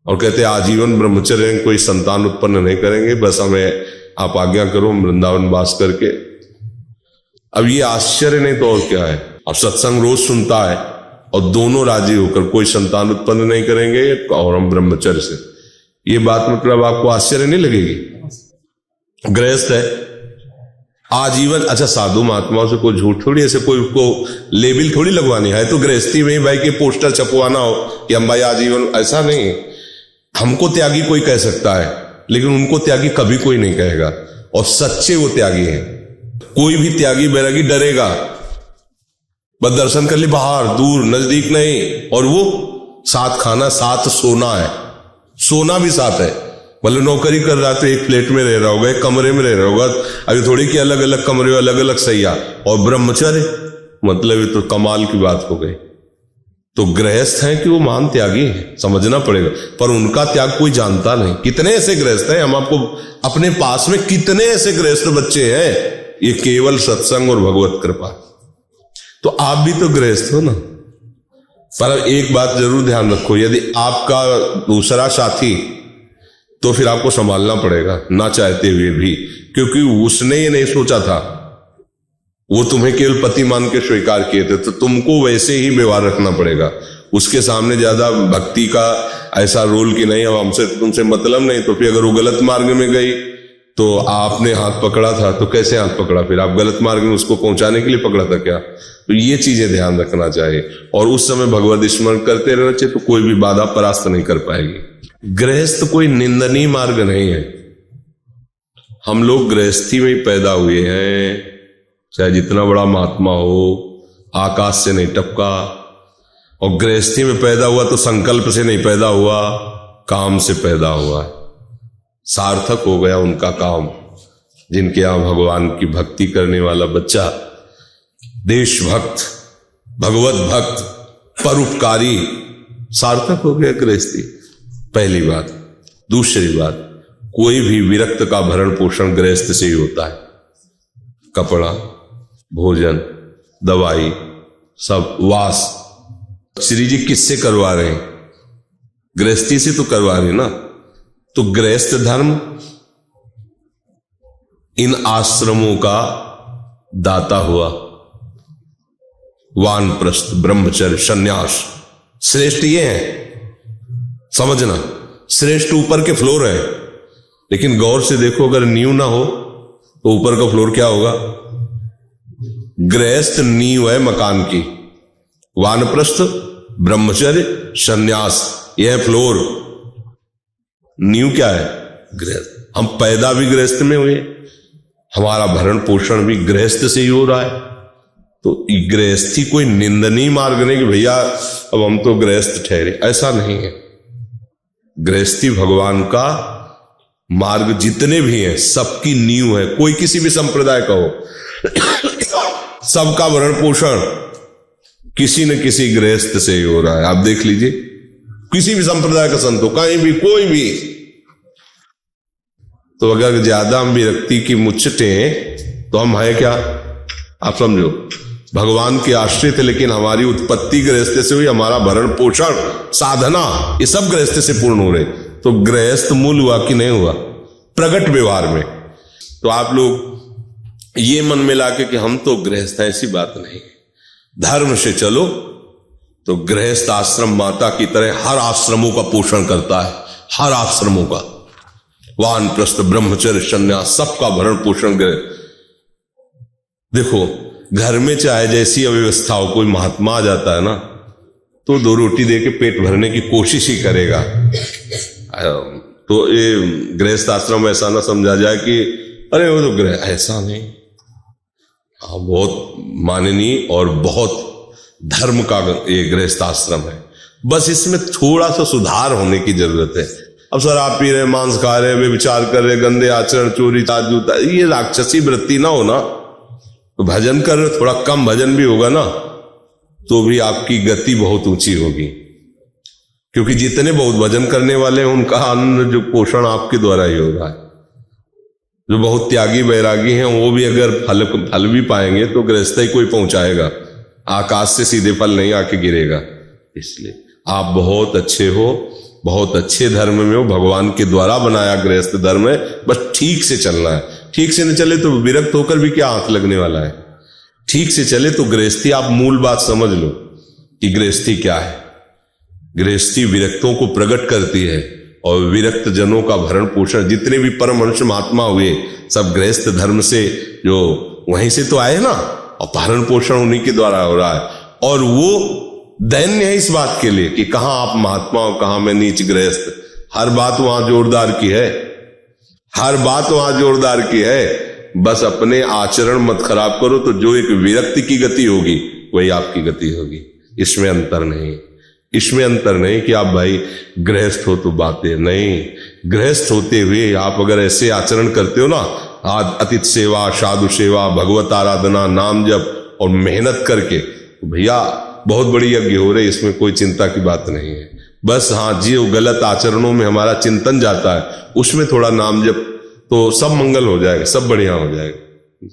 और कहते आजीवन ब्रह्मचर्य, कोई संतान उत्पन्न नहीं करेंगे, बस हमें आप आज्ञा करो हम वृंदावन वास करके। अब ये आश्चर्य नहीं तो और क्या है। अब सत्संग रोज सुनता है और दोनों राजी होकर कोई संतान उत्पन्न नहीं करेंगे और हम ब्रह्मचर्य से, ये बात मतलब आपको आश्चर्य नहीं लगेगी? गृहस्थ है आजीवन, अच्छा साधु महात्माओं से कोई झूठ थोड़ी, ऐसे कोई को लेबल थोड़ी लगवानी है, तो गृहस्थी में ही भाई के पोस्टर छपवाना हो कि हम भाई आजीवन, ऐसा नहीं। हमको त्यागी कोई कह सकता है, लेकिन उनको त्यागी कभी कोई नहीं कहेगा, और सच्चे वो त्यागी हैं। कोई भी त्यागी बैरागी डरेगा, बस दर्शन कर ले बाहर, दूर नजदीक नहीं, और वो साथ खाना साथ सोना है, सोना भी साथ है। मतलब नौकरी कर रहा तो एक फ्लैट में रह रहा होगा, एक कमरे में रह रहा होगा, अभी थोड़ी कि अलग अलग कमरे, अलग अलग सैया, और ब्रह्मचर्य, मतलब ये तो कमाल की बात हो गई। तो गृहस्थ हैं कि वो महान त्यागी है, समझना पड़ेगा, पर उनका त्याग कोई जानता नहीं। कितने ऐसे गृहस्थ हैं, हम आपको अपने पास में कितने ऐसे गृहस्थ बच्चे हैं, ये केवल सत्संग और भगवत कृपा। तो आप भी तो गृहस्थ हो ना। पर एक बात जरूर ध्यान रखो, यदि आपका दूसरा साथी, तो फिर आपको संभालना पड़ेगा ना चाहते हुए भी, क्योंकि उसने ये नहीं सोचा था, वो तुम्हें केवल पति मान के स्वीकार किए थे, तो तुमको वैसे ही व्यवहार रखना पड़ेगा। उसके सामने ज्यादा भक्ति का ऐसा रोल कि नहीं अब हमसे तुमसे मतलब नहीं, तो फिर अगर वो गलत मार्ग में गई तो आपने हाथ पकड़ा था, तो कैसे हाथ पकड़ा, फिर आप गलत मार्ग में उसको पहुंचाने के लिए पकड़ा था क्या? तो ये चीजें ध्यान रखना चाहिए और उस समय भगवत स्मरण करते रहना चाहिए, तो कोई भी बाधा परास्त नहीं कर पाएगी। गृहस्थ कोई निंदनीय मार्ग नहीं है। हम लोग गृहस्थी में ही पैदा हुए हैं, चाहे जितना बड़ा महात्मा हो, आकाश से नहीं टपका। और गृहस्थी में पैदा हुआ तो संकल्प से नहीं पैदा हुआ, काम से पैदा हुआ। सार्थक हो गया उनका काम, जिनके यहां भगवान की भक्ति करने वाला बच्चा, देशभक्त, भगवत भक्त, परोपकारी, सार्थक हो गया गृहस्थी। पहली बात। दूसरी बात, कोई भी विरक्त का भरण पोषण गृहस्थ से ही होता है। कपड़ा, भोजन, दवाई, सब, वास, श्री जी किससे करवा रहे हैं? गृहस्थी से तो करवा रहे ना। तो गृहस्थ धर्म इन आश्रमों का दाता हुआ। वानप्रस्थ, ब्रह्मचर्य, संन्यास श्रेष्ठ ये है, समझना। श्रेष्ठ ऊपर के फ्लोर है, लेकिन गौर से देखो, अगर नींव ना हो तो ऊपर का फ्लोर क्या होगा? गृहस्थ नींव है मकान की। वानप्रस्थ, ब्रह्मचर्य, संन्यास, यह है फ्लोर। नींव क्या है? गृहस्थ। हम पैदा भी गृहस्थ में हुए, हमारा भरण पोषण भी गृहस्थ से ही हो रहा है। तो गृहस्थी कोई निंदनीय मार्ग नहीं कि भैया अब हम तो गृहस्थ ठहरे, ऐसा नहीं है। गृहस्थी भगवान का मार्ग जितने भी हैं सबकी नींव है। कोई किसी भी संप्रदाय का हो, सबका भरण पोषण किसी न किसी गृहस्थ से ही हो रहा है। आप देख लीजिए, किसी भी संप्रदाय का संत हो, कहीं भी, कोई भी। तो अगर ज्यादा हम विरक्ति की मुचटे तो हम है क्या? आप समझो, भगवान के आश्रित थे, लेकिन हमारी उत्पत्ति गृहस्थ से हुई, हमारा भरण पोषण, साधना, ये सब गृहस्थ से पूर्ण हो रहे। तो गृहस्थ मूल हुआ कि नहीं हुआ? प्रगट व्यवहार में। तो आप लोग ये मन में लाके कि हम तो गृहस्थ हैं, ऐसी बात नहीं। धर्म से चलो तो गृहस्थ आश्रम माता की तरह हर आश्रमों का पोषण करता है, हर आश्रमों का। वानप्रस्थ, ब्रह्मचर्य, संन्यास, सबका भरण पोषण गृह। देखो, घर में चाहे जैसी अव्यवस्था हो, कोई महात्मा आ जाता है ना, तो 2 रोटी दे के पेट भरने की कोशिश ही करेगा। तो ये गृहस्थ आश्रम ऐसा ना समझा जाए कि अरे वो तो गृह, ऐसा नहीं। बहुत माननीय और बहुत धर्म का ये गृहस्थ आश्रम है। बस इसमें थोड़ा सा सुधार होने की जरूरत है। अब शराब पी रहे, मांस खा रहे, व्यभिचार कर रहे, गंदे आचरण, चोरी, जूता, ये राक्षसी वृत्ति ना हो ना। तो भजन कर रहे, थोड़ा कम भजन भी होगा ना, तो भी आपकी गति बहुत ऊंची होगी। क्योंकि जितने बहुत भजन करने वाले हैं, उनका अन्न जो पोषण आपके द्वारा ही हो रहा है। जो बहुत त्यागी बैरागी हैं, वो भी अगर फल भी पाएंगे तो गृहस्थ ही कोई पहुंचाएगा, आकाश से सीधे फल नहीं आके गिरेगा। इसलिए आप बहुत अच्छे हो, बहुत अच्छे धर्म में हो, भगवान के द्वारा बनाया गृहस्थ धर्म है। बस ठीक से चलना है। ठीक से न चले तो विरक्त होकर भी क्या हाथ लगने वाला है? ठीक से चले तो गृहस्थी, आप मूल बात समझ लो कि गृहस्थी क्या है। गृहस्थी विरक्तों को प्रकट करती है, और विरक्त जनों का भरण पोषण, जितने भी परमहंस महात्मा हुए सब गृहस्थ धर्म से, जो वहीं से तो आए ना, और भरण पोषण उन्हीं के द्वारा हो रहा है। और वो दैन्य है इस बात के लिए कि कहां आप महात्मा और कहां मैं नीच गृहस्थ। हर बात वहां जोरदार की है, हर बात वहां जोरदार की है। बस अपने आचरण मत खराब करो, तो जो एक विरक्ति की गति होगी वही आपकी गति होगी। इसमें अंतर नहीं, इसमें अंतर नहीं कि आप भाई गृहस्थ हो तो बातें नहीं। गृहस्थ होते हुए आप अगर ऐसे आचरण करते हो ना, अतिथि सेवा, साधु सेवा, भगवत आराधना, नाम जप और मेहनत करके, तो भैया बहुत बड़ी यज्ञ हो रहे, इसमें कोई चिंता की बात नहीं है। बस हाँ जी, वो गलत आचरणों में हमारा चिंतन जाता है, उसमें थोड़ा नाम जप, तो सब मंगल हो जाएगा, सब बढ़िया हो जाएगा।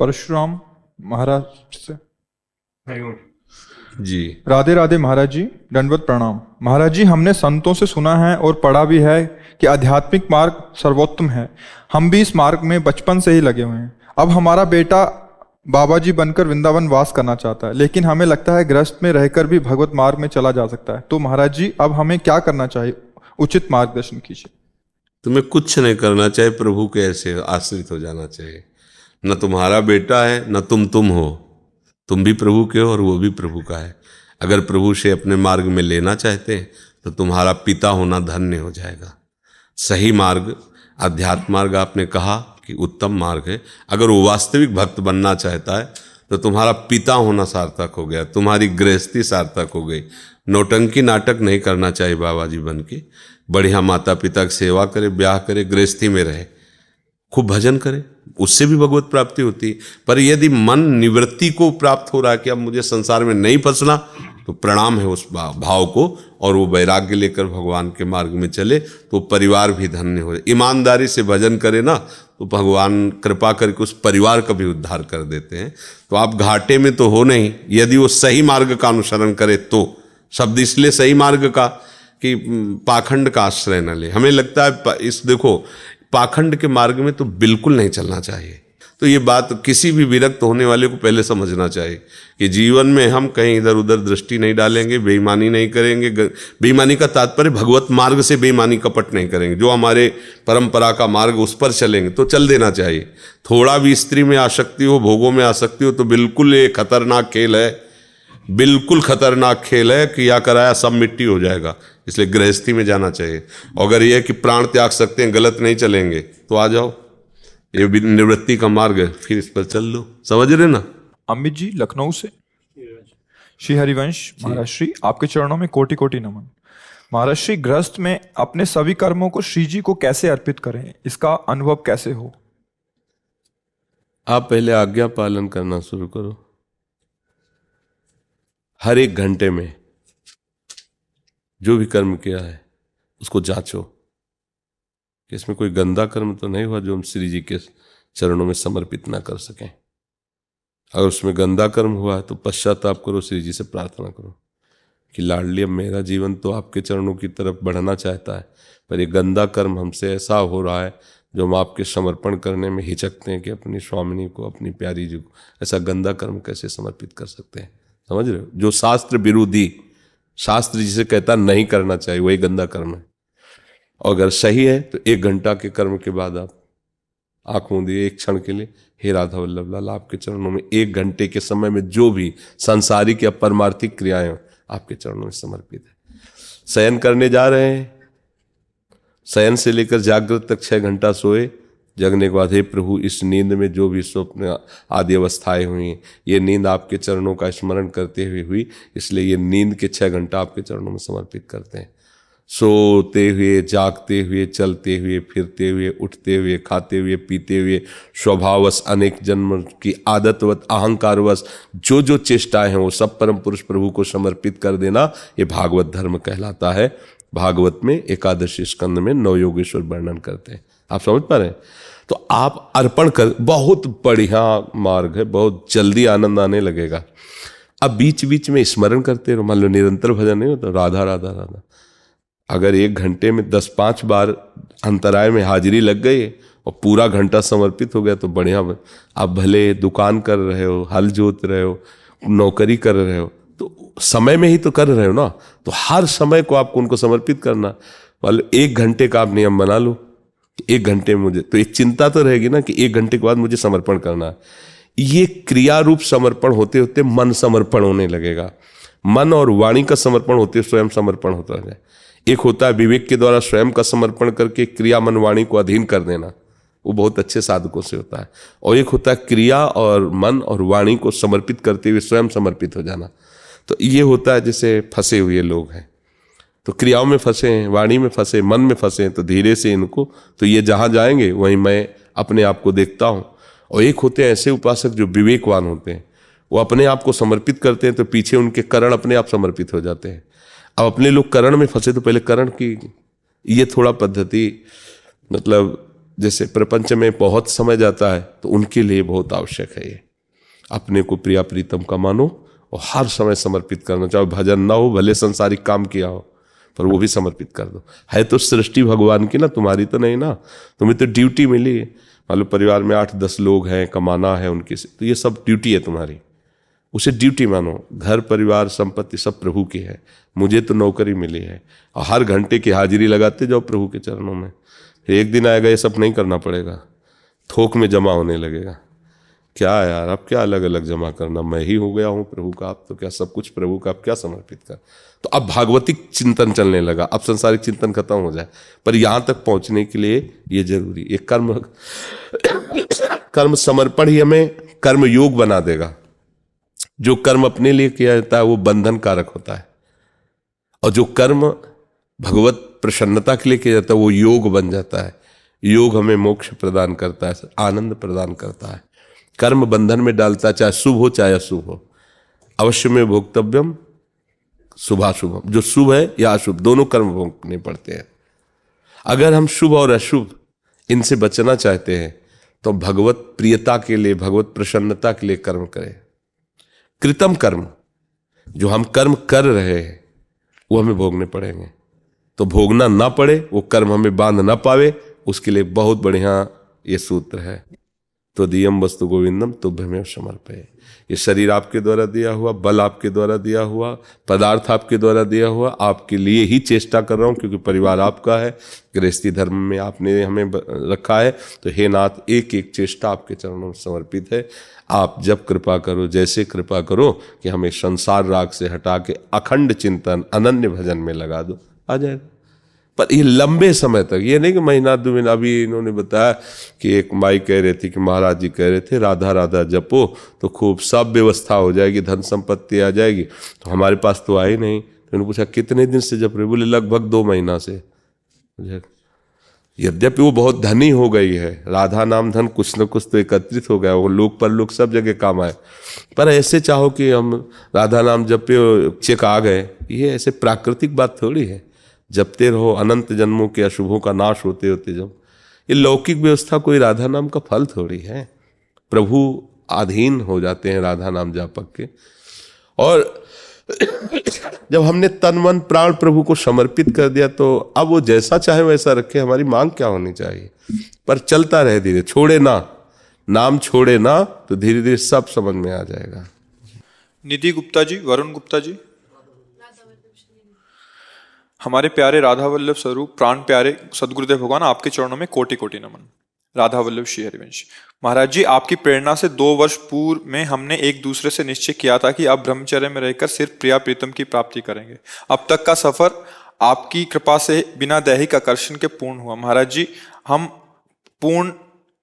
परशुराम महाराज से जी राधे राधे। महाराज जी दंडवत प्रणाम। महाराज जी, हमने संतों से सुना है और पढ़ा भी है कि आध्यात्मिक मार्ग सर्वोत्तम है। हम भी इस मार्ग में बचपन से ही लगे हुए हैं। अब हमारा बेटा बाबा जी बनकर वृंदावन वास करना चाहता है, लेकिन हमें लगता है गृहस्थ में रहकर भी भगवत मार्ग में चला जा सकता है। तो महाराज जी अब हमें क्या करना चाहिए, उचित मार्गदर्शन कीजिए। तुम्हें कुछ नहीं करना चाहिए, प्रभु के ऐसे आश्रित हो जाना चाहिए। न तुम्हारा बेटा है न तुम हो, तुम भी प्रभु के हो और वो भी प्रभु का है। अगर प्रभु से अपने मार्ग में लेना चाहते हैं तो तुम्हारा पिता होना धन्य हो जाएगा। सही मार्ग, अध्यात्म मार्ग आपने कहा कि उत्तम मार्ग है। अगर वो वास्तविक भक्त बनना चाहता है तो तुम्हारा पिता होना सार्थक हो गया, तुम्हारी गृहस्थी सार्थक हो गई। नौटंकी नाटक नहीं करना चाहिए बाबा जी बन के। बढ़िया माता पिता की सेवा करे, ब्याह करे, गृहस्थी में रहे, खूब भजन करे, उससे भी भगवत प्राप्ति होती है। पर यदि मन निवृत्ति को प्राप्त हो रहा है कि अब मुझे संसार में नहीं फंसना, तो प्रणाम है उस भाव को, और वो वैराग्य लेकर भगवान के मार्ग में चले तो परिवार भी धन्य हो। ईमानदारी से भजन करे ना तो भगवान कृपा करके उस परिवार का भी उद्धार कर देते हैं। तो आप घाटे में तो हो नहीं, यदि वो सही मार्ग का अनुसरण करे तो। शब्द इसलिए सही मार्ग का कि पाखंड का आश्रय न ले। हमें लगता है इस देखो पाखंड के मार्ग में तो बिल्कुल नहीं चलना चाहिए। तो ये बात किसी भी विरक्त होने वाले को पहले समझना चाहिए कि जीवन में हम कहीं इधर उधर दृष्टि नहीं डालेंगे, बेईमानी नहीं करेंगे। बेईमानी का तात्पर्य भगवत मार्ग से बेईमानी कपट नहीं करेंगे। जो हमारे परंपरा का मार्ग उस पर चलेंगे तो चल देना चाहिए। थोड़ा भी स्त्री में आसक्ति हो, भोगों में आसक्ति हो तो बिल्कुल ये खतरनाक खेल है, बिल्कुल खतरनाक खेल है। किया कराया सब मिट्टी हो जाएगा। इसलिए गृहस्थी में जाना चाहिए। अगर यह कि प्राण त्याग सकते हैं, गलत नहीं चलेंगे तो आ जाओ, ये भी निवृत्ति का मार्ग है, फिर इस पर चल लो। समझ रहे ना। अमित जी लखनऊ से। श्री हरिवंश महाराज श्री, आपके चरणों में कोटि कोटि नमन। महाराज श्री, गृहस्थ में अपने सभी कर्मों को श्री जी को कैसे अर्पित करें, इसका अनुभव कैसे हो? आप पहले आज्ञा पालन करना शुरू करो। हर एक घंटे में जो भी कर्म किया है उसको जांचो कि इसमें कोई गंदा कर्म तो नहीं हुआ जो हम श्री जी के चरणों में समर्पित ना कर सकें। अगर उसमें गंदा कर्म हुआ है तो पश्चाताप करो, श्री जी से प्रार्थना करो कि लाडली अब मेरा जीवन तो आपके चरणों की तरफ बढ़ना चाहता है, पर ये गंदा कर्म हमसे ऐसा हो रहा है जो हम आपके समर्पण करने में हिचकते हैं कि अपनी स्वामिनी को, अपनी प्यारी जी को ऐसा गंदा कर्म कैसे समर्पित कर सकते हैं। समझ रहे हो? जो शास्त्र विरोधी, शास्त्र जिसे कहता नहीं करना चाहिए, वही गंदा कर्म है। और अगर सही है तो 1 घंटा के कर्म के बाद आप आंख मूंदिए एक क्षण के लिए, हे राधा वल्लभ लाल, आपके चरणों में 1 घंटे के समय में जो भी सांसारिक या परमार्थिक क्रियाएं आपके चरणों में समर्पित है। शयन करने जा रहे हैं, शयन से लेकर जागृत तक 6 घंटा सोए, जगने के बाद हे प्रभु इस नींद में जो भी स्वप्न आदि अवस्थाएं हुई, ये नींद आपके चरणों का स्मरण करते हुए हुई, इसलिए ये नींद के 6 घंटा आपके चरणों में समर्पित करते हैं। सोते हुए, जागते हुए, चलते हुए, फिरते हुए, उठते हुए, खाते हुए, पीते हुए, स्वभावश अनेक जन्म की आदतवत अहंकारवश जो जो चेष्टाएं हैं वो सब परम पुरुष प्रभु को समर्पित कर देना, ये भागवत धर्म कहलाता है। भागवत में 11 स्कंद में 9 योगेश्वर वर्णन करते हैं। आप समझ पा रहे हैं? तो आप अर्पण कर, बहुत बढ़िया मार्ग है, बहुत जल्दी आनंद आने लगेगा। अब बीच बीच में स्मरण करते रहो। मान लो निरंतर भजन नहीं होता, राधा राधा राधा, अगर 1 घंटे में 10-5 बार अंतराय में हाजिरी लग गई और पूरा घंटा समर्पित हो गया तो बढ़िया। आप भले दुकान कर रहे हो, हल जोत रहे हो, नौकरी कर रहे हो, तो समय में ही तो कर रहे हो ना, तो हर समय को आपको उनको समर्पित करना। मतलब 1 घंटे का आप नियम बना लो, 1 घंटे में मुझे, तो एक चिंता तो रहेगी ना कि 1 घंटे के बाद मुझे समर्पण करना है। ये क्रिया रूप समर्पण होते होते मन समर्पण होने लगेगा। मन और वाणी का समर्पण होते स्वयं समर्पण होता है। एक होता है विवेक के द्वारा स्वयं का समर्पण करके क्रिया मन वाणी को अधीन कर देना, वो बहुत अच्छे साधकों से होता है। और एक होता है क्रिया और मन और वाणी को समर्पित करते हुए स्वयं समर्पित हो जाना। तो ये होता है जैसे फंसे हुए लोग हैं, तो क्रियाओं में फंसे हैं, वाणी में फंसे, मन में फंसे हैं, तो धीरे से इनको, तो ये जहां जाएंगे वहीं मैं अपने आप को देखता हूं। और एक होते हैं ऐसे उपासक जो विवेकवान होते हैं, वो अपने आप को समर्पित करते हैं तो पीछे उनके करण अपने आप समर्पित हो जाते हैं। अब अपने लोग करण में फंसे तो पहले करण की, ये थोड़ा पद्धति, मतलब जैसे प्रपंच में बहुत समय जाता है तो उनके लिए बहुत आवश्यक है ये। अपने को प्रिया प्रीतम का मानो और हर समय समर्पित करना, चाहे भजन ना हो, भले संसारिक काम किया हो, पर वो भी समर्पित कर दो। है तो सृष्टि भगवान की ना, तुम्हारी तो नहीं ना, तुम्हें तो ड्यूटी मिली है। मान लो परिवार में 8-10 लोग हैं, कमाना है उनके से, तो ये सब ड्यूटी है तुम्हारी, उसे ड्यूटी मानो। घर परिवार संपत्ति सब प्रभु की है, मुझे तो नौकरी मिली है, और हर घंटे की हाजिरी लगाते जाओ प्रभु के चरणों में। एक दिन आएगा ये सब नहीं करना पड़ेगा, थोक में जमा होने लगेगा। क्या यार, अब क्या अलग अलग जमा करना, मैं ही हो गया हूँ प्रभु का, अब तो क्या सब कुछ प्रभु का, अब क्या समर्पित कर। तो अब भागवतिक चिंतन चलने लगा, अब संसारिक चिंतन खत्म हो जाए। पर यहां तक पहुंचने के लिए ये जरूरी, ये कर्म समर्पण ही हमें कर्म योग बना देगा। जो कर्म अपने लिए किया जाता है वो बंधन कारक होता है, और जो कर्म भगवत प्रसन्नता के लिए किया जाता है वो योग बन जाता है। योग हमें मोक्ष प्रदान करता है, आनंद प्रदान करता है। कर्म बंधन में डालता है, चाहे शुभ हो चाहे अशुभ हो। अवश्य में भोक्तव्यम शुभाशुभम, जो शुभ है या अशुभ दोनों कर्म भोगने पड़ते हैं। अगर हम शुभ और अशुभ इनसे बचना चाहते हैं तो भगवत प्रियता के लिए, भगवत प्रसन्नता के लिए कर्म करें। कृतम कर्म, जो हम कर्म कर रहे हैं वो हमें भोगने पड़ेंगे। तो भोगना ना पड़े, वो कर्म हमें बांध ना पावे, उसके लिए बहुत बढ़िया ये सूत्र है। तो दियम वस्तु गोविंदम तुभ्यमेव समर्पये। ये शरीर आपके द्वारा दिया हुआ, बल आपके द्वारा दिया हुआ, पदार्थ आपके द्वारा दिया हुआ, आपके लिए ही चेष्टा कर रहा हूं, क्योंकि परिवार आपका है, गृहस्थी धर्म में आपने हमें रखा है। तो हे नाथ, एक एक चेष्टा आपके चरणों में समर्पित है। आप जब कृपा करो, जैसे कृपा करो कि हमें संसार राग से हटा के अखंड चिंतन अनन्य भजन में लगा दो, आ जाएगा। पर ये लंबे समय तक, ये नहीं कि महीना 2 महीना। अभी इन्होंने बताया कि एक माई कह रही थी कि महाराज जी कह रहे थे राधा राधा जपो तो खूब सब व्यवस्था हो जाएगी, धन संपत्ति आ जाएगी। तो हमारे पास तो आई नहीं। तो उन्होंने पूछा कितने दिन से जप रहे? बोले लगभग 2 महीना से। यद्यपि वो बहुत धनी हो गई है, राधा नाम धन कुछ न कुछ तो एकत्रित हो गया, वो लोक पर लोक सब जगह काम आए। पर ऐसे चाहो कि हम राधा नाम जपे चेक आ गए, ये ऐसे प्राकृतिक बात थोड़ी है। जपते रहो अनंत जन्मों के अशुभों का नाश होते होते जब, ये लौकिक व्यवस्था कोई राधा नाम का फल थोड़ी है। प्रभु अधीन हो जाते हैं राधा नाम जापक के। और जब हमने तन मन प्राण प्रभु को समर्पित कर दिया तो अब वो जैसा चाहे वैसा रखे, हमारी मांग क्या होनी चाहिए। पर चलता रहे धीरे, छोड़े ना, नाम छोड़े ना, तो धीरे धीरे सब समझ में आ जाएगा। निधि गुप्ता जी, वरुण गुप्ता जी। हमारे प्यारे राधा वल्लभ स्वरूप प्राण प्यारे सदगुरुदेव भगवान, आपके चरणों में कोटि कोटि नमन। राधा वल्लभ श्री हरिवंश। महाराज जी, आपकी प्रेरणा से 2 वर्ष पूर्व में हमने एक दूसरे से निश्चय किया था कि अब ब्रह्मचर्य में रहकर सिर्फ प्रिया प्रीतम की प्राप्ति करेंगे। अब तक का सफर आपकी कृपा से बिना दैहिक आकर्षण के पूर्ण हुआ। महाराज जी, हम पूर्ण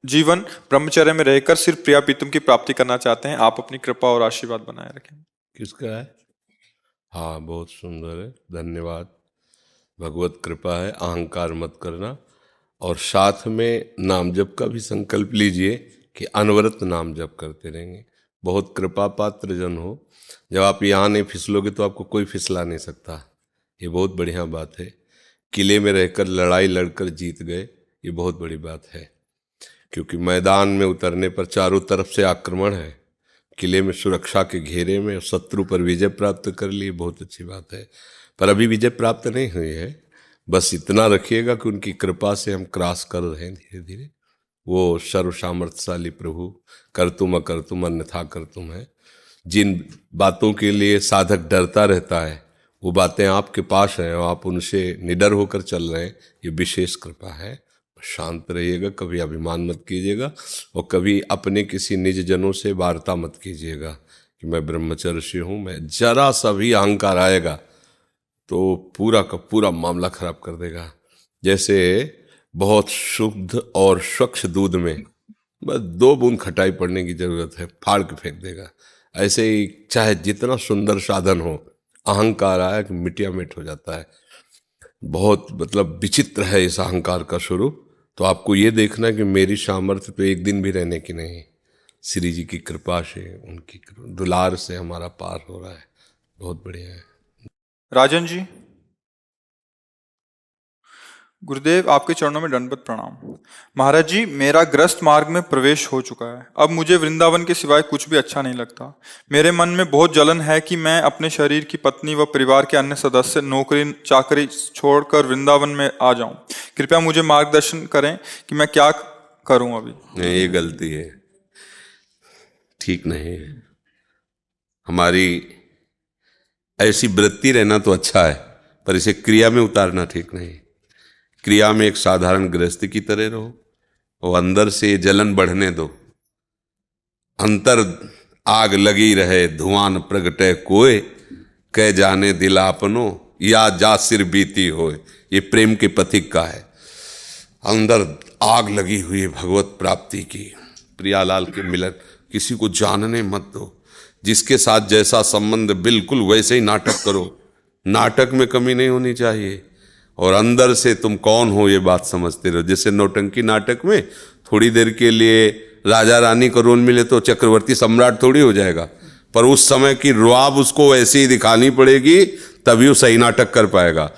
जीवन ब्रह्मचर्य में रहकर सिर्फ प्रिया प्रीतम की प्राप्ति करना चाहते हैं। आप अपनी कृपा और आशीर्वाद बनाए रखें। किसका है? हाँ, बहुत सुंदर है, धन्यवाद। भगवत कृपा है, अहंकार मत करना। और साथ में नाम जप का भी संकल्प लीजिए कि अनवरत नाम जप करते रहेंगे। बहुत कृपा पात्र जन हो। जब आप यहाँ नहीं फिसलोगे तो आपको कोई फिसला नहीं सकता। ये बहुत बढ़िया बात है। किले में रहकर लड़ाई लड़कर जीत गए, ये बहुत बड़ी बात है। क्योंकि मैदान में उतरने पर चारों तरफ से आक्रमण है, किले में सुरक्षा के घेरे में शत्रु पर विजय प्राप्त कर लिए, बहुत अच्छी बात है। पर अभी विजय प्राप्त नहीं हुई है। बस इतना रखिएगा कि उनकी कृपा से हम क्रॉस कर रहे हैं धीरे धीरे। वो सर्व सामर्थ्यशाली प्रभु कर्तुम अकर्तुम अन्यथा कर्तुम है। जिन बातों के लिए साधक डरता रहता है वो बातें आपके पास हैं और आप उनसे निडर होकर चल रहे हैं, ये विशेष कृपा है। शांत रहिएगा, कभी अभिमान मत कीजिएगा और कभी अपने किसी निज जनों से वार्ता मत कीजिएगा कि मैं ब्रह्मचर्य हूँ। मैं जरा सा भी अहंकार आएगा तो पूरा का पूरा मामला खराब कर देगा। जैसे बहुत शुद्ध और स्वच्छ दूध में बस 2 बूंद खटाई पड़ने की जरूरत है, फाड़ के फेंक देगा। ऐसे ही चाहे जितना सुंदर साधन हो, अहंकार आया कि मिटिया मिट हो जाता है। बहुत मतलब विचित्र है इस अहंकार का स्वरूप। तो आपको ये देखना है कि मेरी सामर्थ्य तो एक दिन भी रहने की नहीं, श्री जी की कृपा से, उनकी दुलार से हमारा पार हो रहा है। बहुत बढ़िया है। राजन जी, गुरुदेव आपके चरणों में दंडवत प्रणाम। महाराज जी, मेरा ग्रस्त मार्ग में प्रवेश हो चुका है। अब मुझे वृंदावन के सिवाय कुछ भी अच्छा नहीं लगता। मेरे मन में बहुत जलन है कि मैं अपने शरीर की पत्नी व परिवार के अन्य सदस्य नौकरी चाकरी छोड़कर वृंदावन में आ जाऊं। कृपया मुझे मार्गदर्शन करें कि मैं क्या करूं अभी। नहीं, ये गलती है, ठीक नहीं है। हमारी ऐसी वृत्ति रहना तो अच्छा है, पर इसे क्रिया में उतारना ठीक नहीं। क्रिया में एक साधारण गृहस्थी की तरह रहो और अंदर से जलन बढ़ने दो। अंतर आग लगी रहे, धुआं न प्रगटे कोय, कह जाने दिल आपनो, या जा सिर बीती होए। ये प्रेम के पथिक का है। अंदर आग लगी हुई है भगवत प्राप्ति की, प्रियालाल के मिलन, किसी को जानने मत दो। जिसके साथ जैसा संबंध बिल्कुल वैसे ही नाटक करो, नाटक में कमी नहीं होनी चाहिए। और अंदर से तुम कौन हो ये बात समझते रहो। जैसे नौटंकी नाटक में थोड़ी देर के लिए राजा रानी का रोल मिले तो चक्रवर्ती सम्राट थोड़ी हो जाएगा, पर उस समय की रुआब उसको वैसे ही दिखानी पड़ेगी, तभी वो सही नाटक कर पाएगा।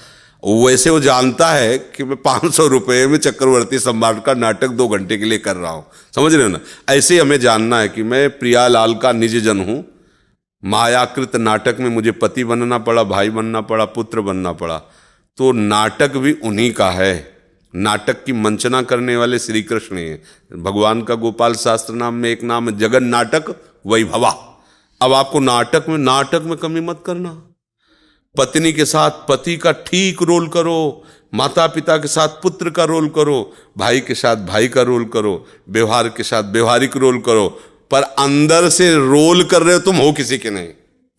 वैसे वो जानता है कि मैं 500 रुपये में चक्रवर्ती सम्राट का नाटक 2 घंटे के लिए कर रहा हूं, समझ रहे हो ना। ऐसे ही हमें जानना है कि मैं प्रियालाल का निज जन हूं। मायाकृत नाटक में मुझे पति बनना पड़ा, भाई बनना पड़ा, पुत्र बनना पड़ा, तो नाटक भी उन्हीं का है। नाटक की मंचना करने वाले श्री कृष्ण हैं। भगवान का गोपाल शास्त्र नाम में एक नाम है जगन नाटक वैभवा। अब आपको नाटक में कमी मत करना। पत्नी के साथ पति का ठीक रोल करो, माता पिता के साथ पुत्र का रोल करो, भाई के साथ भाई का रोल करो, व्यवहार के साथ व्यवहारिक रोल करो, पर अंदर से रोल कर रहे हो तुम हो किसी के नहीं।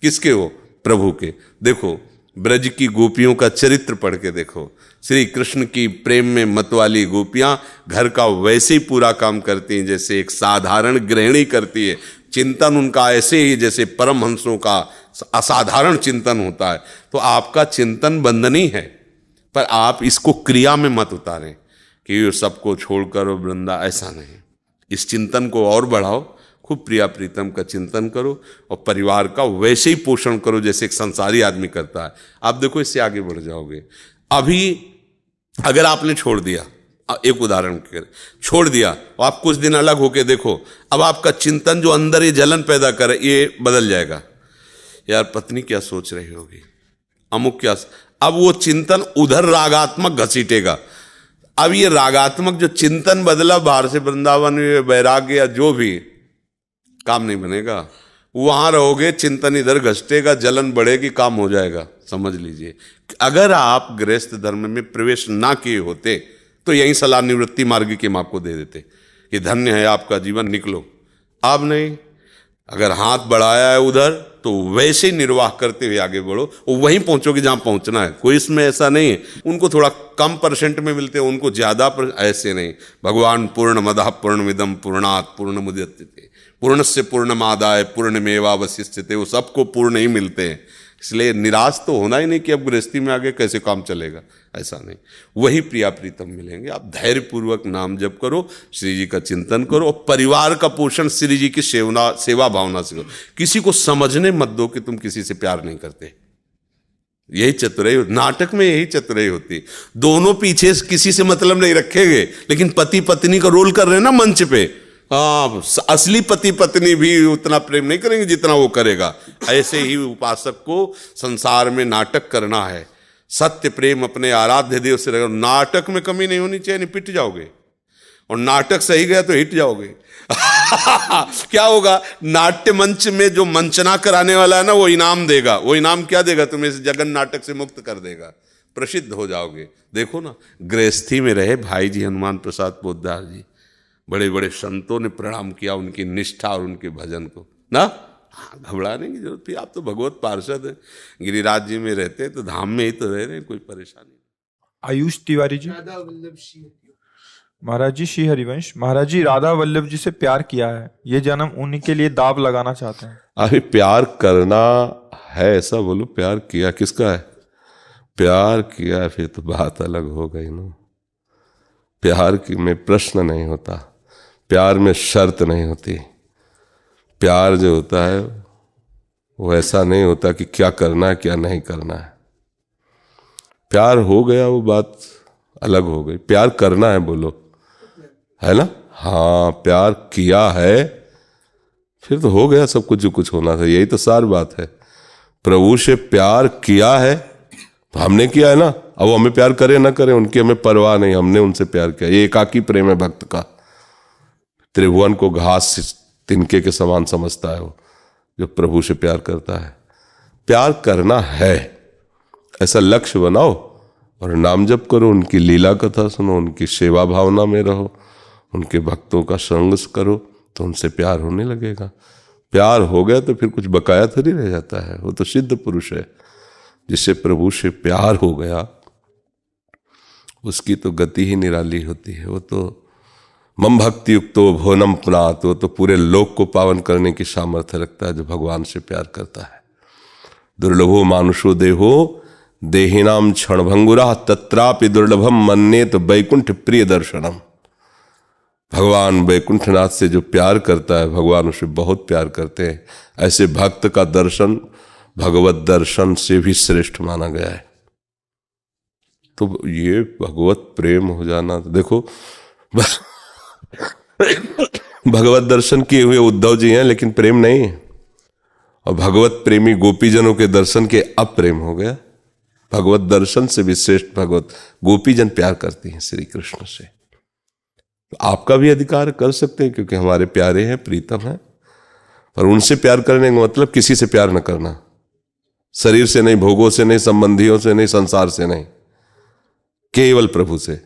किसके हो? प्रभु के। देखो ब्रज की गोपियों का चरित्र पढ़ के देखो। श्री कृष्ण की प्रेम में मतवाली गोपियां घर का वैसे ही पूरा काम करती हैं जैसे एक साधारण गृहिणी करती है। चिंतन उनका ऐसे ही जैसे परमहंसों का असाधारण चिंतन होता है। तो आपका चिंतन बंधनी है, पर आप इसको क्रिया में मत उतारें कि सबको छोड़कर वृंदा, ऐसा नहीं। इस चिंतन को और बढ़ाओ, खूब प्रिया प्रीतम का चिंतन करो और परिवार का वैसे ही पोषण करो जैसे एक संसारी आदमी करता है। आप देखो इससे आगे बढ़ जाओगे। अभी अगर आपने छोड़ दिया, एक उदाहरण के छोड़ दिया और आप कुछ दिन अलग होके देखो, अब आपका चिंतन जो अंदर ये जलन पैदा करे ये बदल जाएगा। यार पत्नी क्या सोच रही होगी, अमुक क्या, अब वो चिंतन उधर रागात्मक घसीटेगा। अब ये रागात्मक जो चिंतन बदला बाहर से, वृंदावन वैराग्य या जो भी, काम नहीं बनेगा। वहां रहोगे चिंतन इधर घसटेगा, जलन बढ़ेगी, काम हो जाएगा। समझ लीजिए, अगर आप गृहस्थ धर्म में प्रवेश ना किए होते तो यही सलाह निवृत्ति मार्ग की हम आपको दे देते कि धन्य है आपका जीवन, निकलो। अब नहीं, अगर हाथ बढ़ाया है उधर तो वैसे ही निर्वाह करते हुए आगे बढ़ो, वहीं पहुंचोगे जहां पहुंचना है। कोई इसमें ऐसा नहीं है उनको थोड़ा कम परसेंट में मिलते हैं, उनको ज्यादा ऐसे नहीं। भगवान पूर्णमदः पूर्णमिदं पूर्णात् पूर्णमुदच्यते पूर्णस्य पूर्णमादाय पूर्णमेवावशिष्यते, वो सबको पूर्ण ही मिलते हैं। इसलिए निराश तो होना ही नहीं कि अब गृहस्थी में आगे कैसे काम चलेगा, ऐसा नहीं। वही प्रिया प्रीतम मिलेंगे। आप धैर्य पूर्वक नाम जप करो, श्री जी का चिंतन करो और परिवार का पोषण श्री जी की सेवा भावना से करो। किसी को समझने मत दो कि तुम किसी से प्यार नहीं करते। यही चतुराई, नाटक में यही चतुराई होती। दोनों पीछे किसी से मतलब नहीं रखेंगे, लेकिन पति पत्नी का रोल कर रहे हैं ना मंच पे, असली पति पत्नी भी उतना प्रेम नहीं करेंगे जितना वो करेगा। ऐसे ही उपासक को संसार में नाटक करना है। सत्य प्रेम अपने आराध्य देव से रहो। नाटक में कमी नहीं होनी चाहिए, नहीं पिट जाओगे। और नाटक सही गया तो हिट जाओगे। क्या होगा, नाट्य मंच में जो मंचना कराने वाला है ना, वो इनाम देगा। वो इनाम क्या देगा? तुम्हें इस जगन नाटक से मुक्त कर देगा, प्रसिद्ध हो जाओगे। देखो ना, गृहस्थी में रहे भाई जी हनुमान प्रसाद पोद्दार जी, बड़े बड़े संतों ने प्रणाम किया उनकी निष्ठा और उनके भजन को ना। घबराने की जरूरत थी, आप तो भगवत पार्षद हैं, गिरिराज जी में रहते हैं तो धाम में ही तो रह रहे हैं, कोई परेशानी नहीं। आयुष तिवारी जी, महाराज जी श्री हरिवंश, महाराज जी राधा वल्लभ जी से प्यार किया है, ये जन्म उन्हीं के लिए दाव लगाना चाहते हैं। अभी प्यार करना है ऐसा बोलो, प्यार किया किसका है? प्यार किया फिर तो बात अलग हो गई ना। प्यार की में प्रश्न नहीं होता, प्यार में शर्त नहीं होती। प्यार जो होता है वो ऐसा नहीं होता कि क्या करना है क्या नहीं करना है। प्यार हो गया वो बात अलग हो गई। प्यार करना है बोलो, है ना? हाँ, प्यार किया है फिर तो हो गया सब कुछ जो कुछ होना था। यही तो सार बात है। प्रभु से प्यार किया है तो हमने किया है ना। अब हमें प्यार करे ना करे उनकी हमें परवाह नहीं, हमने उनसे प्यार किया। ये एकाकी प्रेम है भक्त का। त्रिभुवन को घास तिनके के समान समझता है वो जो प्रभु से प्यार करता है। प्यार करना है, ऐसा लक्ष्य बनाओ और नाम जप करो, उनकी लीला कथा सुनो, उनकी सेवा भावना में रहो, उनके भक्तों का संग करो, तो उनसे प्यार होने लगेगा। प्यार हो गया तो फिर कुछ बकाया थोड़ी रह जाता है। वो तो सिद्ध पुरुष है, जिससे प्रभु से प्यार हो गया उसकी तो गति ही निराली होती है। वो तो मम भक्ति युक्तो भुवनम पुनात, वो तो पूरे लोक को पावन करने की सामर्थ्य रखता है जो भगवान से प्यार करता है। दुर्लभो मानुषो देहो देहिनाम क्षणभंगुरा तत्रापि दुर्लभम मन्येत वैकुंठ प्रिय दर्शनम। भगवान वैकुंठनाथ से जो प्यार करता है भगवान उसे बहुत प्यार करते हैं। ऐसे भक्त का दर्शन भगवत दर्शन से भी श्रेष्ठ माना गया है। तो ये भगवत प्रेम हो जाना, तो देखो भगवत दर्शन किए हुए उद्धव जी हैं लेकिन प्रेम नहीं है, और भगवत प्रेमी गोपीजनों के दर्शन के अब प्रेम हो गया। भगवत दर्शन से भी श्रेष्ठ भगवत गोपीजन प्यार करती हैं श्री कृष्ण से। तो आपका भी अधिकार कर सकते हैं क्योंकि हमारे प्यारे हैं, प्रीतम हैं, पर उनसे प्यार करने का मतलब किसी से प्यार न करना, शरीर से नहीं, भोगों से नहीं, संबंधियों से नहीं, संसार से नहीं, केवल प्रभु से।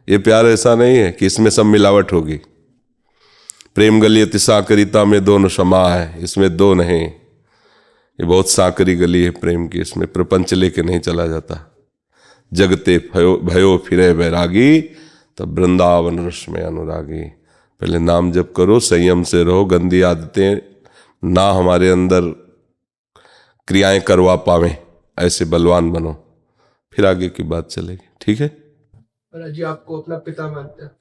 ये प्यार ऐसा नहीं है कि इसमें सब मिलावट होगी। प्रेम गलियति साकरिता में दोनों समा है, इसमें दो नहीं। ये बहुत साकरी गली है प्रेम की, इसमें प्रपंच लेके नहीं चला जाता। जगते भयो फिरे बैरागी तब वृंदावन रस में अनुरागी। पहले नाम जप करो, संयम से रहो, गंदी आदतें ना हमारे अंदर क्रियाएं करवा पावे, ऐसे बलवान बनो, फिर आगे की बात चलेगी। ठीक है महाराज जी, आपको अपना पिता मानते हैं?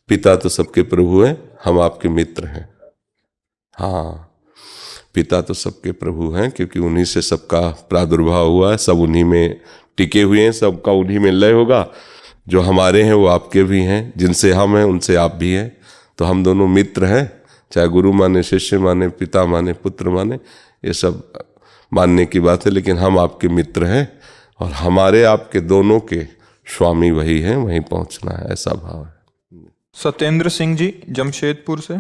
पिता तो सबके प्रभु हैं, हम आपके मित्र हैं। हाँ, पिता तो सबके प्रभु हैं क्योंकि उन्हीं से सबका प्रादुर्भाव हुआ है, सब उन्हीं में टिके हुए हैं, सबका उन्हीं में लय होगा। जो हमारे हैं वो आपके भी हैं, जिनसे हम हैं उनसे आप भी हैं, तो हम दोनों मित्र हैं। चाहे गुरु माने, शिष्य माने, पिता माने, पुत्र माने, ये सब मानने की बात है, लेकिन हम आपके मित्र हैं और हमारे आपके दोनों के स्वामी वही हैं, वहीं पहुंचना है, ऐसा भाव है। सत्येंद्र सिंह जी जमशेदपुर से,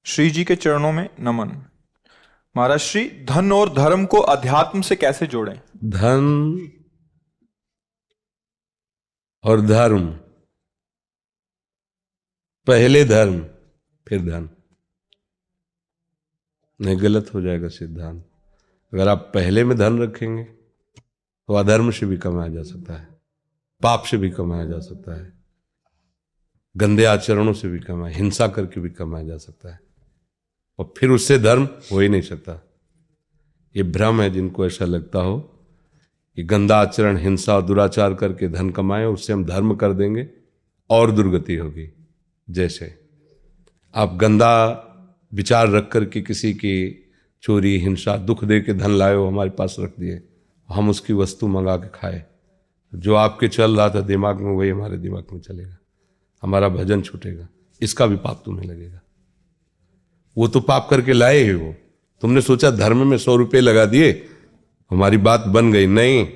श्री जी के चरणों में नमन। महाराज श्री, धन और धर्म को अध्यात्म से कैसे जोड़ें? धन और धर्म, पहले धर्म फिर धन, नहीं गलत हो जाएगा सिद्धांत। अगर आप पहले में धन रखेंगे तो अधर्म से भी कमाया जा सकता है, पाप से भी कमाया जा सकता है, गंदे आचरणों से भी कमाया, हिंसा करके भी कमाया जा सकता है, और फिर उससे धर्म हो ही नहीं सकता। ये भ्रम है जिनको ऐसा लगता हो कि गंदा आचरण, हिंसा और दुराचार करके धन कमाए, उससे हम धर्म कर देंगे और दुर्गति होगी। जैसे आप गंदा विचार रख करके किसी की चोरी, हिंसा, दुख दे के धन लाए हो, हमारे पास रख दिए, हम उसकी वस्तु मंगा के खाए, जो आपके चल रहा था दिमाग में वही हमारे दिमाग में चलेगा, हमारा भजन छूटेगा, इसका भी पाप तुम्हें लगेगा। वो तो पाप करके लाए ही हो, तुमने सोचा धर्म में 100 रुपये लगा दिए, हमारी बात बन गई, नहीं।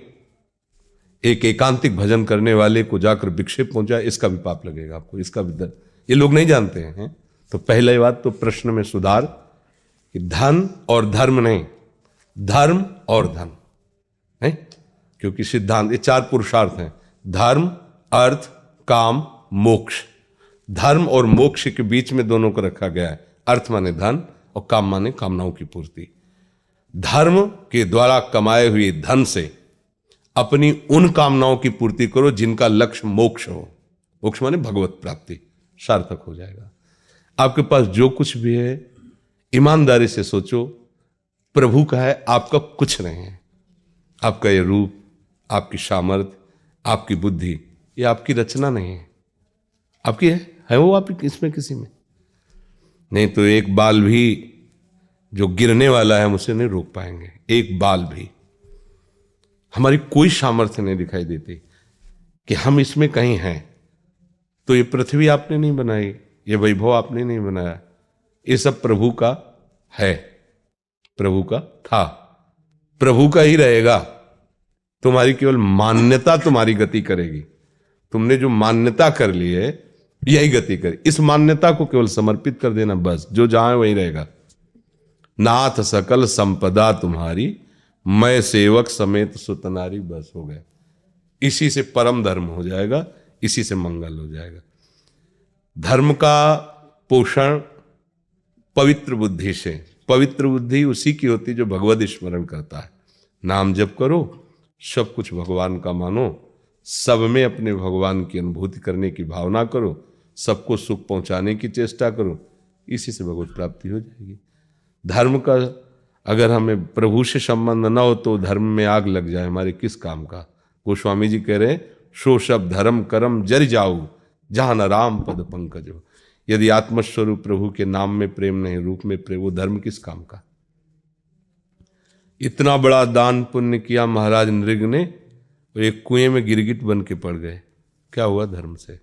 एक एकांतिक भजन करने वाले को जाकर विक्षेप पहुंचा, इसका भी पाप लगेगा आपको, इसका भी दर्द। ये लोग नहीं जानते हैं। तो पहली बात तो प्रश्न में सुधार कि धन और धर्म नहीं, धर्म और धन है, क्योंकि सिद्धांत ये 4 पुरुषार्थ हैं, धर्म, अर्थ, काम, मोक्ष। धर्म और मोक्ष के बीच में दोनों को रखा गया है। अर्थ माने धन और काम माने कामनाओं की पूर्ति। धर्म के द्वारा कमाए हुए धन से अपनी उन कामनाओं की पूर्ति करो जिनका लक्ष्य मोक्ष हो। मोक्ष माने भगवत प्राप्ति, सार्थक हो जाएगा। आपके पास जो कुछ भी है ईमानदारी से सोचो, प्रभु का है, आपका कुछ नहीं है। आपका ये रूप, आपकी सामर्थ्य, आपकी बुद्धि, ये आपकी रचना नहीं है, आपकी है वो आप इसमें किसी में नहीं। तो एक बाल भी जो गिरने वाला है हम उसे नहीं रोक पाएंगे, एक बाल भी। हमारी कोई सामर्थ्य नहीं दिखाई देती कि हम इसमें कहीं हैं। तो ये पृथ्वी आपने नहीं बनाई, ये वैभव आपने नहीं बनाया, ये सब प्रभु का है, प्रभु का था, प्रभु का ही रहेगा। तुम्हारी केवल मान्यता तुम्हारी गति करेगी। तुमने जो मान्यता कर ली है यही गति करे। इस मान्यता को केवल समर्पित कर देना, बस जो जहां है वहीं रहेगा। नाथ सकल संपदा तुम्हारी, मैं सेवक समेत सुतनारी, बस हो गया। इसी से परम धर्म हो जाएगा, इसी से मंगल हो जाएगा। धर्म का पोषण पवित्र बुद्धि से, पवित्र बुद्धि उसी की होती जो भगवद स्मरण करता है। नाम जप करो, सब कुछ भगवान का मानो, सब में अपने भगवान की अनुभूति करने की भावना करो, सबको सुख पहुंचाने की चेष्टा करो, इसी से भगवत प्राप्ति हो जाएगी। धर्म का अगर हमें प्रभु से संबंध न हो तो धर्म में आग लग जाए, हमारे किस काम का। गोस्वामी जी कह रहे हैं, सो सब धर्म कर्म जर जाऊ, जहां न राम पद पंकज हो। यदि आत्मस्वरूप प्रभु के नाम में प्रेम नहीं, रूप में प्रेम, वो धर्म किस काम का। इतना बड़ा दान पुण्य किया महाराज नृग ने, वो एक कुएं में गिरगिट बन के पड़ गए। क्या हुआ धर्म से?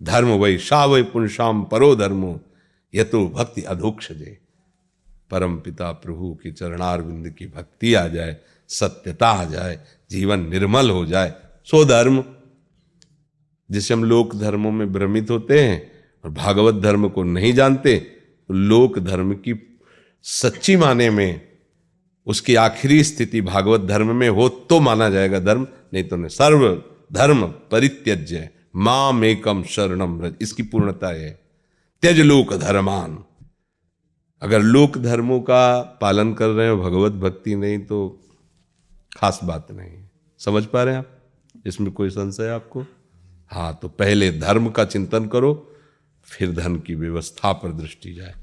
धर्म वही सा वही पुंसाम परो धर्मो यतो भक्ति अधोक्षजे। परम पिता प्रभु की चरणारविंद की भक्ति आ जाए, सत्यता आ जाए, जीवन निर्मल हो जाए, सो धर्म। जिसे हम लोक धर्मों में भ्रमित होते हैं और भागवत धर्म को नहीं जानते, तो लोक धर्म की सच्ची माने में उसकी आखिरी स्थिति भागवत धर्म में हो तो माना जाएगा धर्म, नहीं तो नहीं। सर्व धर्म परित्यज्य माम एकम शरणम व्रज, इसकी पूर्णता है। त्यज लोक धर्मान। अगर लोक धर्मों का पालन कर रहे हो, भगवत भक्ति नहीं, तो खास बात नहीं है। समझ पा रहे हैं आप? इसमें कोई संशय आपको? हाँ, तो पहले धर्म का चिंतन करो, फिर धन की व्यवस्था पर दृष्टि जाए।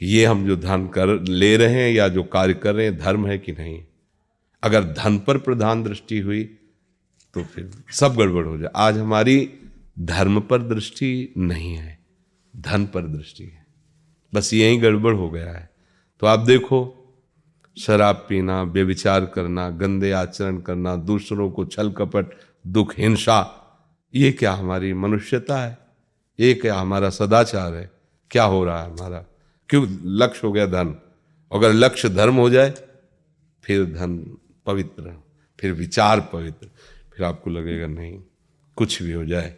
ये हम जो धन कर ले रहे हैं या जो कार्य कर रहे हैं, धर्म है कि नहीं। अगर धन पर प्रधान दृष्टि हुई तो फिर सब गड़बड़ हो जाए। आज हमारी धर्म पर दृष्टि नहीं है, धन पर दृष्टि है, बस यही गड़बड़ हो गया है। तो आप देखो, शराब पीना, व्यभिचार करना, गंदे आचरण करना, दूसरों को छल कपट, दुख, हिंसा, ये क्या हमारी मनुष्यता है? ये क्या हमारा सदाचार है? क्या हो रहा है हमारा? क्यों लक्ष्य हो गया धन। अगर लक्ष्य धर्म हो जाए, फिर धन पवित्र, फिर विचार पवित्र, फिर आपको लगेगा नहीं कुछ भी हो जाए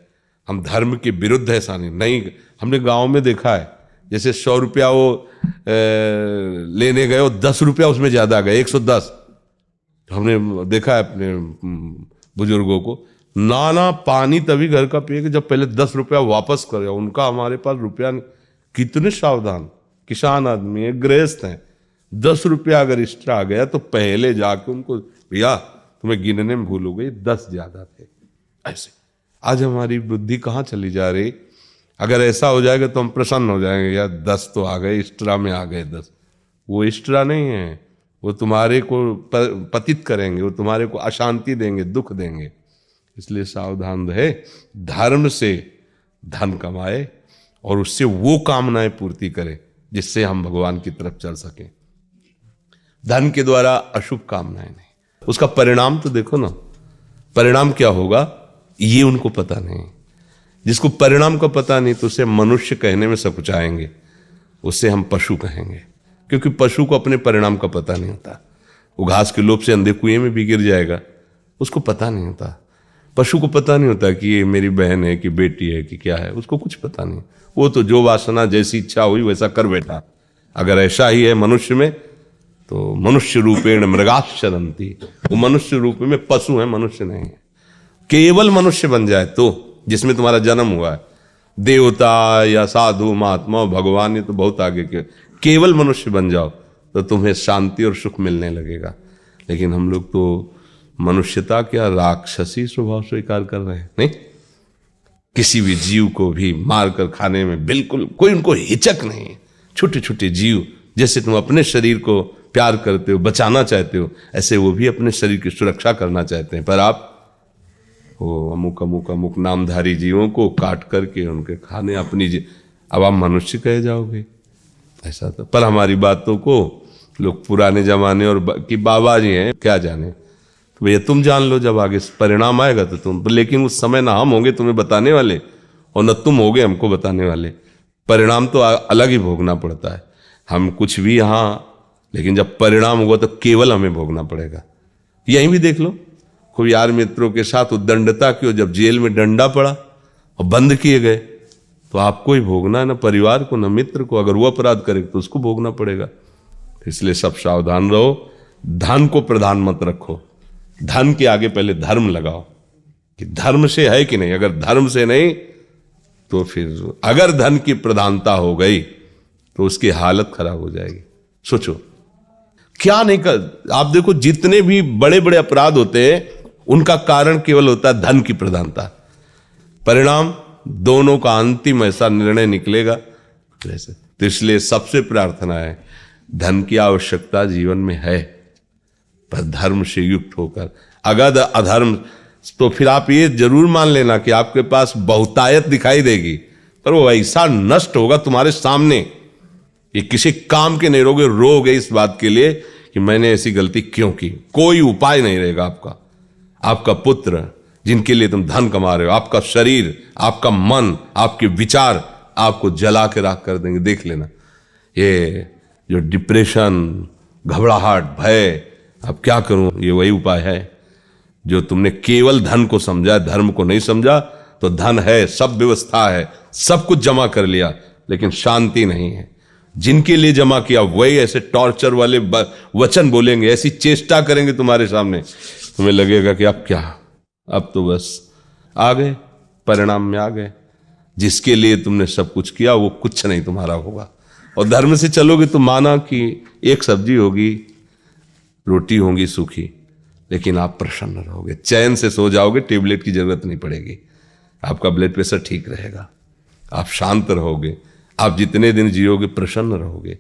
हम धर्म के विरुद्ध ऐसा नहीं। हमने गांव में देखा है, जैसे 100 रुपया वो लेने गए, 10 रुपया उसमें ज्यादा गए, 110। तो हमने देखा है अपने बुजुर्गों को, नाना पानी तभी घर का पिए जब पहले 10 रुपया वापस करे। उनका हमारे पास रुपया नहीं। कितने सावधान किसान आदमी है, गृहस्थ हैं। 10 रुपया अगर एक्स्ट्रा आ गया तो पहले जाके उनको, भैया तुम्हें गिनने में भूल हो गई, 10 ज्यादा थे। ऐसे आज हमारी बुद्धि कहाँ चली जा रही? अगर ऐसा हो जाएगा तो हम प्रसन्न हो जाएंगे, यार 10 तो आ गए, एक्स्ट्रा में आ गए 10। वो एक्स्ट्रा नहीं है, वो तुम्हारे को पतित करेंगे, वो तुम्हारे को अशांति देंगे, दुख देंगे। इसलिए सावधान रहे, धर्म से धन कमाए और उससे वो कामनाएं पूर्ति करे जिससे हम भगवान की तरफ चल सकें। धन के द्वारा अशुभ कामनाएं नहीं। उसका परिणाम तो देखो ना, परिणाम क्या होगा ये उनको पता नहीं। जिसको परिणाम का पता नहीं तो उसे मनुष्य कहने में सकुचाएंगे, उससे हम पशु कहेंगे, क्योंकि पशु को अपने परिणाम का पता नहीं होता। वो घास के लोभ से अंधे कुएं में भी गिर जाएगा, उसको पता नहीं होता। पशु को पता नहीं होता कि ये मेरी बहन है कि बेटी है कि क्या है, उसको कुछ पता नहीं। वो तो जो वासना जैसी इच्छा हुई वैसा कर बैठा। अगर ऐसा ही है मनुष्य में, तो मनुष्य रूपेण मृगाश्चरन्ति, वो मनुष्य रूप में पशु है, मनुष्य नहीं है। केवल मनुष्य बन जाए तो, जिसमें तुम्हारा जन्म हुआ है, देवता या साधु महात्मा भगवान, ये तो बहुत आगे के, केवल मनुष्य बन जाओ तो तुम्हें शांति और सुख मिलने लगेगा। लेकिन हम लोग तो मनुष्यता क्या राक्षसी स्वभाव स्वीकार कर रहे हैं। नहीं, किसी भी जीव को भी मार कर खाने में बिल्कुल कोई उनको हिचक नहीं है। छोटे छोटे जीव, जैसे तुम अपने शरीर को प्यार करते हो, बचाना चाहते हो, ऐसे वो भी अपने शरीर की सुरक्षा करना चाहते हैं। पर आप वो अमुक अमुक अमुक नामधारी जीवों को काट करके उनके खाने अपनी अब आप मनुष्य कहे जाओगे, ऐसा तो। पर हमारी बातों को लोग पुराने जमाने और कि बाबा जी हैं क्या जाने, तो भैया तुम जान लो, जब आगे परिणाम आएगा तो तुम। लेकिन उस समय ना हम होंगे तुम्हें बताने वाले और न तुम होगे हमको बताने वाले। परिणाम तो अलग ही भोगना पड़ता है। हम कुछ भी यहाँ, लेकिन जब परिणाम होगा तो केवल हमें भोगना पड़ेगा। यहीं भी देख लो, कोई यार मित्रों के साथ उद्दंडता की, जब जेल में डंडा पड़ा और बंद किए गए तो आपको ही भोगना है, ना परिवार को, ना मित्र को। अगर वो अपराध करे तो उसको भोगना पड़ेगा। इसलिए सब सावधान रहो, धन को प्रधान मत रखो। धन के आगे पहले धर्म लगाओ कि धर्म से है कि नहीं। अगर धर्म से नहीं तो फिर अगर धन की प्रधानता हो गई तो उसकी हालत खराब हो जाएगी। सोचो क्या नहीं कर। आप देखो जितने भी बड़े बड़े अपराध होते हैं उनका कारण केवल होता है धन की प्रधानता। परिणाम दोनों का अंतिम ऐसा निर्णय निकलेगा जैसे। तो इसलिए सबसे प्रार्थना है, धन की आवश्यकता जीवन में है पर धर्म से युक्त होकर। अगर अधर्म तो फिर आप ये जरूर मान लेना कि आपके पास बहुतायत दिखाई देगी पर वो ऐसा नष्ट होगा तुम्हारे सामने कि किसी काम के नहीं रहोगे। रोगे इस बात के लिए कि मैंने ऐसी गलती क्यों की। कोई उपाय नहीं रहेगा आपका। आपका पुत्र जिनके लिए तुम धन कमा रहे हो, आपका शरीर, आपका मन, आपके विचार आपको जला के राख कर देंगे। देख लेना ये जो डिप्रेशन, घबराहट, भय, अब क्या करूं, ये वही उपाय है जो तुमने केवल धन को समझा, धर्म को नहीं समझा। तो धन है, सब व्यवस्था है, सब कुछ जमा कर लिया लेकिन शांति नहीं है। जिनके लिए जमा किया वही ऐसे टॉर्चर वाले वचन बोलेंगे, ऐसी चेष्टा करेंगे तुम्हारे सामने, तुम्हें लगेगा कि अब क्या, अब तो बस आ गए, परिणाम में आ गए। जिसके लिए तुमने सब कुछ किया वो कुछ नहीं तुम्हारा होगा। और धर्म से चलोगे तो माना कि एक सब्जी होगी, रोटी होगी सूखी, लेकिन आप प्रसन्न रहोगे, चैन से सो जाओगे, टेबलेट की जरूरत नहीं पड़ेगी, आपका ब्लड प्रेशर ठीक रहेगा, आप शांत रहोगे, आप जितने दिन जियोगे प्रसन्न रहोगे।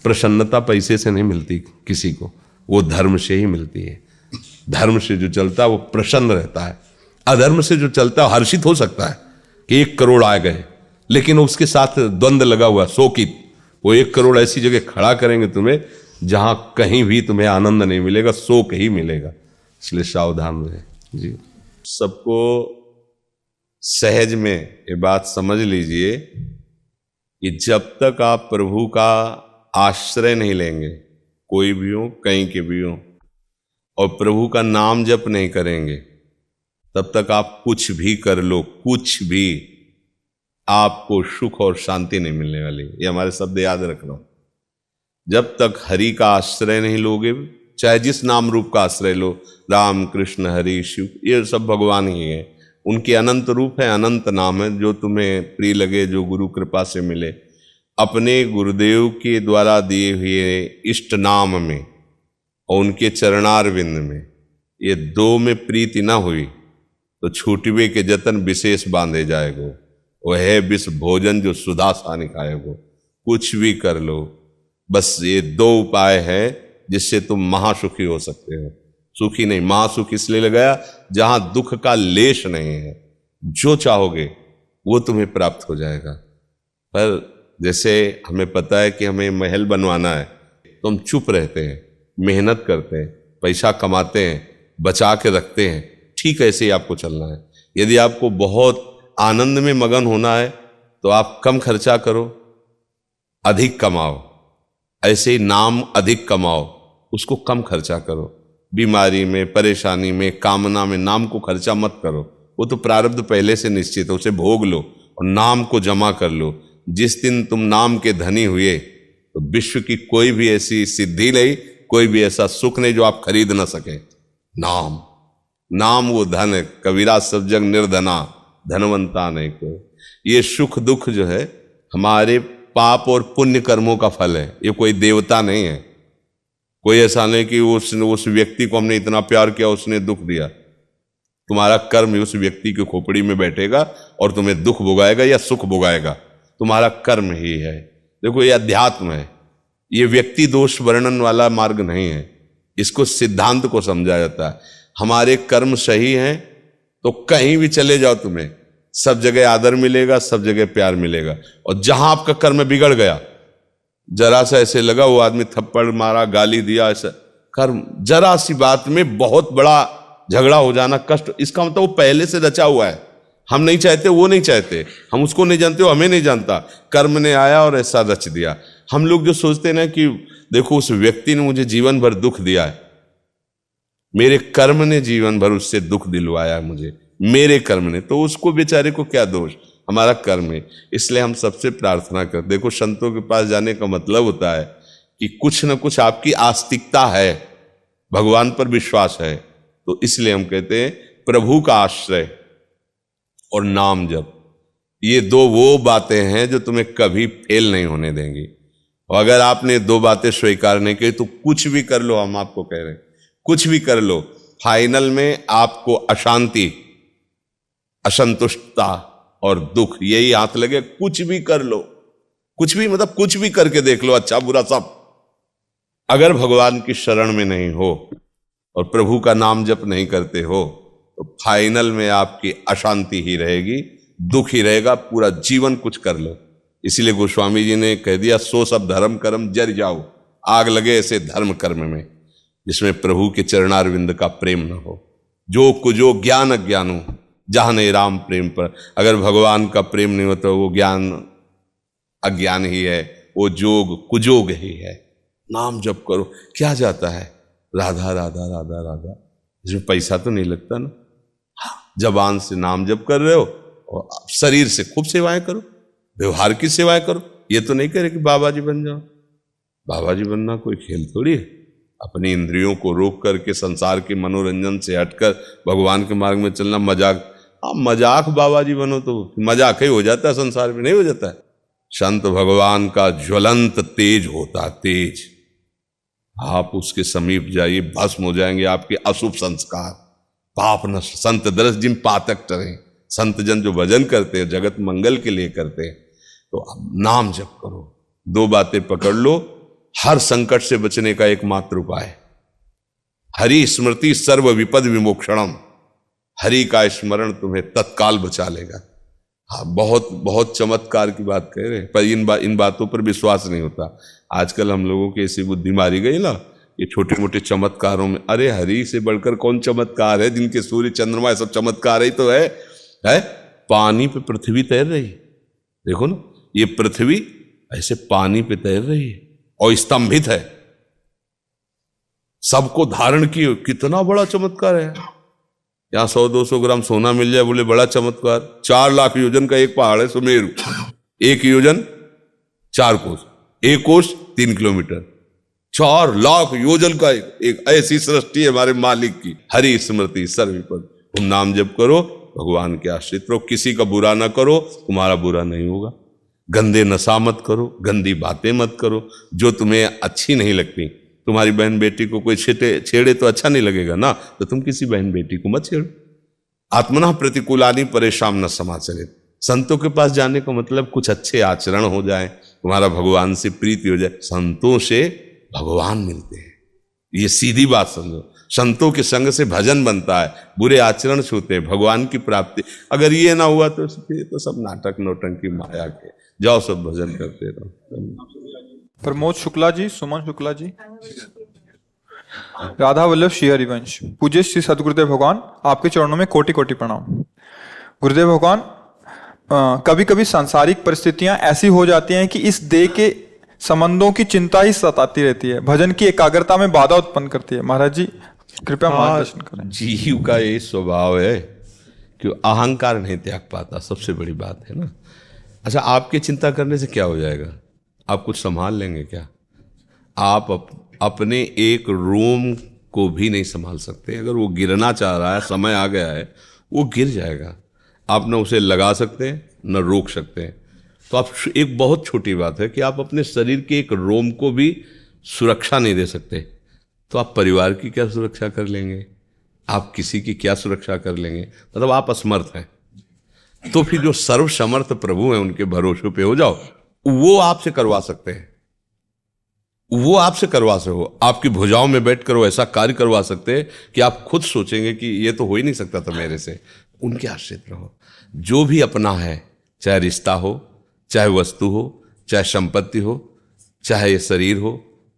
प्रसन्नता पैसे से नहीं मिलती किसी को, वो धर्म से ही मिलती है। धर्म से जो चलता है वो प्रसन्न रहता है। अधर्म से जो चलता है हर्षित हो सकता है कि 1 करोड़ आ गए, लेकिन उसके साथ द्वंद्व लगा हुआ, शोकित। वो 1 करोड़ ऐसी जगह खड़ा करेंगे तुम्हें जहां कहीं भी तुम्हें आनंद नहीं मिलेगा, शोक ही मिलेगा। इसलिए सावधान रहे जी। सबको सहज में ये बात समझ लीजिए कि जब तक आप प्रभु का आश्रय नहीं लेंगे, कोई भी हो, कहीं के भी हो, और प्रभु का नाम जप नहीं करेंगे, तब तक आप कुछ भी कर लो, कुछ भी, आपको सुख और शांति नहीं मिलने वाली। ये हमारे शब्द याद रख लो। जब तक हरि का आश्रय नहीं लोगे, चाहे जिस नाम रूप का आश्रय लो, राम, कृष्ण, हरि, शिव, ये सब भगवान ही है। उनके अनंत रूप है, अनंत नाम है, जो तुम्हें प्रिय लगे, जो गुरु कृपा से मिले। अपने गुरुदेव के द्वारा दिए हुए इष्ट नाम में और उनके चरणारविंद में, ये 2 में प्रीति ना हुई तो छूटवे के जतन विशेष बांधे जाएगो। वह है विष भोजन जो सुधा सानि खाएगो। कुछ भी कर लो, बस ये 2 उपाय है जिससे तुम महासुखी हो सकते हो। सुखी नहीं, महासुख इसलिए लगाया जहां दुख का लेश नहीं है। जो चाहोगे वो तुम्हें प्राप्त हो जाएगा। पर जैसे हमें पता है कि हमें महल बनवाना है तो हम चुप रहते हैं, मेहनत करते हैं, पैसा कमाते हैं, बचा के रखते हैं। ठीक ऐसे ही आपको चलना है। यदि आपको बहुत आनंद में मगन होना है तो आप कम खर्चा करो, अधिक कमाओ। ऐसे ही नाम अधिक कमाओ, उसको कम खर्चा करो। बीमारी में, परेशानी में, कामना में नाम को खर्चा मत करो। वो तो प्रारब्ध पहले से निश्चित है, उसे भोग लो और नाम को जमा कर लो। जिस दिन तुम नाम के धनी हुए तो विश्व की कोई भी ऐसी सिद्धि नहीं, कोई भी ऐसा सुख नहीं जो आप खरीद ना सके। नाम, नाम वो धन है। कबीरा सब जग निर्धना, धनवंता नहीं कोई। ये सुख दुख जो है हमारे पाप और पुण्य कर्मों का फल है। ये कोई देवता नहीं है। कोई ऐसा नहीं कि उस व्यक्ति को हमने इतना प्यार किया, उसने दुख दिया। तुम्हारा कर्म उस व्यक्ति की खोपड़ी में बैठेगा और तुम्हें दुख भोगाएगा या सुख भोगाएगा, तुम्हारा कर्म ही है। देखो ये अध्यात्म है, ये व्यक्ति दोष वर्णन वाला मार्ग नहीं है। इसको सिद्धांत को समझा जाता है। हमारे कर्म सही हैं तो कहीं भी चले जाओ तुम्हें सब जगह आदर मिलेगा, सब जगह प्यार मिलेगा। और जहां आपका कर्म बिगड़ गया, जरा सा ऐसे लगा वो आदमी थप्पड़ मारा, गाली दिया, ऐसा कर्म, जरा सी बात में बहुत बड़ा झगड़ा हो जाना, कष्ट, इसका मतलब वो पहले से रचा हुआ है। हम नहीं चाहते, वो नहीं चाहते, हम उसको नहीं जानते, वो हमें नहीं जानता। कर्म ने आया और ऐसा रच दिया। हम लोग जो सोचते ना कि देखो उस व्यक्ति ने मुझे जीवन भर दुख दिया है, मेरे कर्म ने जीवन भर उससे दुख दिलवाया मुझे, मेरे कर्म ने, तो उसको बेचारे को क्या दोष। हमारा कर्म है। इसलिए हम सबसे प्रार्थना कर, देखो संतों के पास जाने का मतलब होता है कि कुछ न कुछ आपकी आस्तिकता है, भगवान पर विश्वास है। तो इसलिए हम कहते हैं प्रभु का आश्रय और नाम जप, ये दो वो बातें हैं जो तुम्हें कभी फेल नहीं होने देंगी। और अगर आपने दो बातें स्वीकार नहीं की तो कुछ भी कर लो, हम आपको कह रहे हैं कुछ भी कर लो, फाइनल में आपको अशांति, असंतुष्टता और दुख यही हाथ लगे। कुछ भी कर लो, कुछ भी मतलब कुछ भी करके देख लो, अच्छा बुरा सब, अगर भगवान की शरण में नहीं हो और प्रभु का नाम जप नहीं करते हो तो फाइनल में आपकी अशांति ही रहेगी, दुख ही रहेगा, पूरा जीवन कुछ कर लो। इसीलिए गोस्वामी जी ने कह दिया, सो सब धर्म कर्म जर जाओ, आग लगे ऐसे धर्म कर्म में जिसमें प्रभु के चरणारविंद का प्रेम न हो। जो कुजो ज्ञान अज्ञानो जहां नहीं राम प्रेम पर, अगर भगवान का प्रेम नहीं होता वो ज्ञान अज्ञान ही है, वो जोग कुजोग ही है। नाम जप करो, क्या जाता है, राधा राधा राधा राधा, इसमें पैसा तो नहीं लगता ना। जबान से नाम जप कर रहे हो और शरीर से खूब सेवाएं करो, व्यवहार की सेवाएं करो। ये तो नहीं करे कि बाबा जी बन जाओ, बाबा जी बनना कोई खेल थोड़ी है। अपनी इंद्रियों को रोक करके संसार के मनोरंजन से हटकर भगवान के मार्ग में चलना मजाक। मजाक बाबा जी बनो तो मजाक ही हो जाता है, संसार में नहीं हो जाता है। संत भगवान का ज्वलंत तेज होता, तेज, आप उसके समीप जाइए, भस्म हो जाएंगे आपके अशुभ संस्कार, पाप नष्ट। संत दरस जिन पातक टरे, संत जन जो भजन करते हैं जगत मंगल के लिए करते हैं। तो अब नाम जप करो, दो बातें पकड़ लो, हर संकट से बचने का एकमात्र उपाय, हरि स्मृति सर्व विपद विमोक्षणम, हरि का स्मरण तुम्हें तत्काल बचा लेगा। हाँ, बहुत बहुत चमत्कार की बात कह रहे हैं, पर इन बातों पर विश्वास नहीं होता। आजकल हम लोगों की ऐसी बुद्धि मारी गई ना, ये छोटे मोटे चमत्कारों में, अरे हरि से बढ़कर कौन चमत्कार है, जिनके सूर्य चंद्रमा सब चमत्कार ही तो है। पानी पे पृथ्वी तैर रही, देखो ना, ये पृथ्वी ऐसे पानी पे तैर रही है और स्तंभित है, सबको धारण की, कितना बड़ा चमत्कार है। यहां 100-200 ग्राम सोना मिल जाए, बोले बड़ा चमत्कार। 4 लाख योजन का एक पहाड़ है सुमेरु, 1 योजन 4 कोस, 1 कोस 3 किलोमीटर, 4 लाख योजन का एक ऐसी सृष्टि है हमारे मालिक की। हरि स्मृति सर्वविपद, तुम नाम जप करो, भगवान के आश्रित रहो, किसी का बुरा ना करो, तुम्हारा बुरा नहीं होगा। गंदे नशा मत करो, गंदी बातें मत करो, जो तुम्हें अच्छी नहीं लगती। तुम्हारी बहन बेटी को कोई छेड़े तो अच्छा नहीं लगेगा ना, तो तुम किसी बहन बेटी को मत छेड़ो। आत्मना प्रतिकूलानि परेशान न समाचरित, संतों के पास जाने का मतलब कुछ अच्छे आचरण हो जाए, तुम्हारा भगवान से प्रीति हो जाए। संतों से भगवान मिलते हैं, ये सीधी बात समझो। संतों के संग से भजन बनता है, बुरे आचरण छूते हैं, भगवान की प्राप्ति। अगर ये ना हुआ तो सब नाटक नौटंकी माया के, जाओ सब भजन करते रहो। प्रमोद शुक्ला जी, सुमन शुक्ला जी, राधा वल्लभ श्री हरिवंश। पूज्य श्री सदगुरुदेव भगवान, आपके चरणों में कोटि कोटि प्रणाम। गुरुदेव भगवान, कभी कभी सांसारिक परिस्थितियां ऐसी हो जाती हैं कि इस देह के संबंधों की चिंता ही सताती रहती है, भजन की एकाग्रता में बाधा उत्पन्न करती है। महाराज जी कृपया मार्गदर्शन करें। जीव का ये स्वभाव है कि अहंकार नहीं त्याग पाता, सबसे बड़ी बात है ना। अच्छा, आपकी चिंता करने से क्या हो जाएगा? आप कुछ संभाल लेंगे क्या? आप अपने एक रोम को भी नहीं संभाल सकते। अगर वो गिरना चाह रहा है, समय आ गया है, वो गिर जाएगा। आप न उसे लगा सकते हैं न रोक सकते हैं। तो आप, एक बहुत छोटी बात है कि आप अपने शरीर के एक रोम को भी सुरक्षा नहीं दे सकते, तो आप परिवार की क्या सुरक्षा कर लेंगे? आप किसी की क्या सुरक्षा कर लेंगे? मतलब आप असमर्थ हैं। तो फिर जो सर्वसमर्थ प्रभु हैं उनके भरोसे पे हो जाओ, वो आपसे करवा सकते हैं, वो आपसे करवा सको। आपकी भुजाओं में बैठ कर वो ऐसा कार्य करवा सकते हैं कि आप खुद सोचेंगे कि ये तो हो ही नहीं सकता था मेरे से। उनके आश्रित रहो। जो भी अपना है, चाहे रिश्ता हो, चाहे वस्तु हो, चाहे संपत्ति हो, चाहे ये शरीर हो,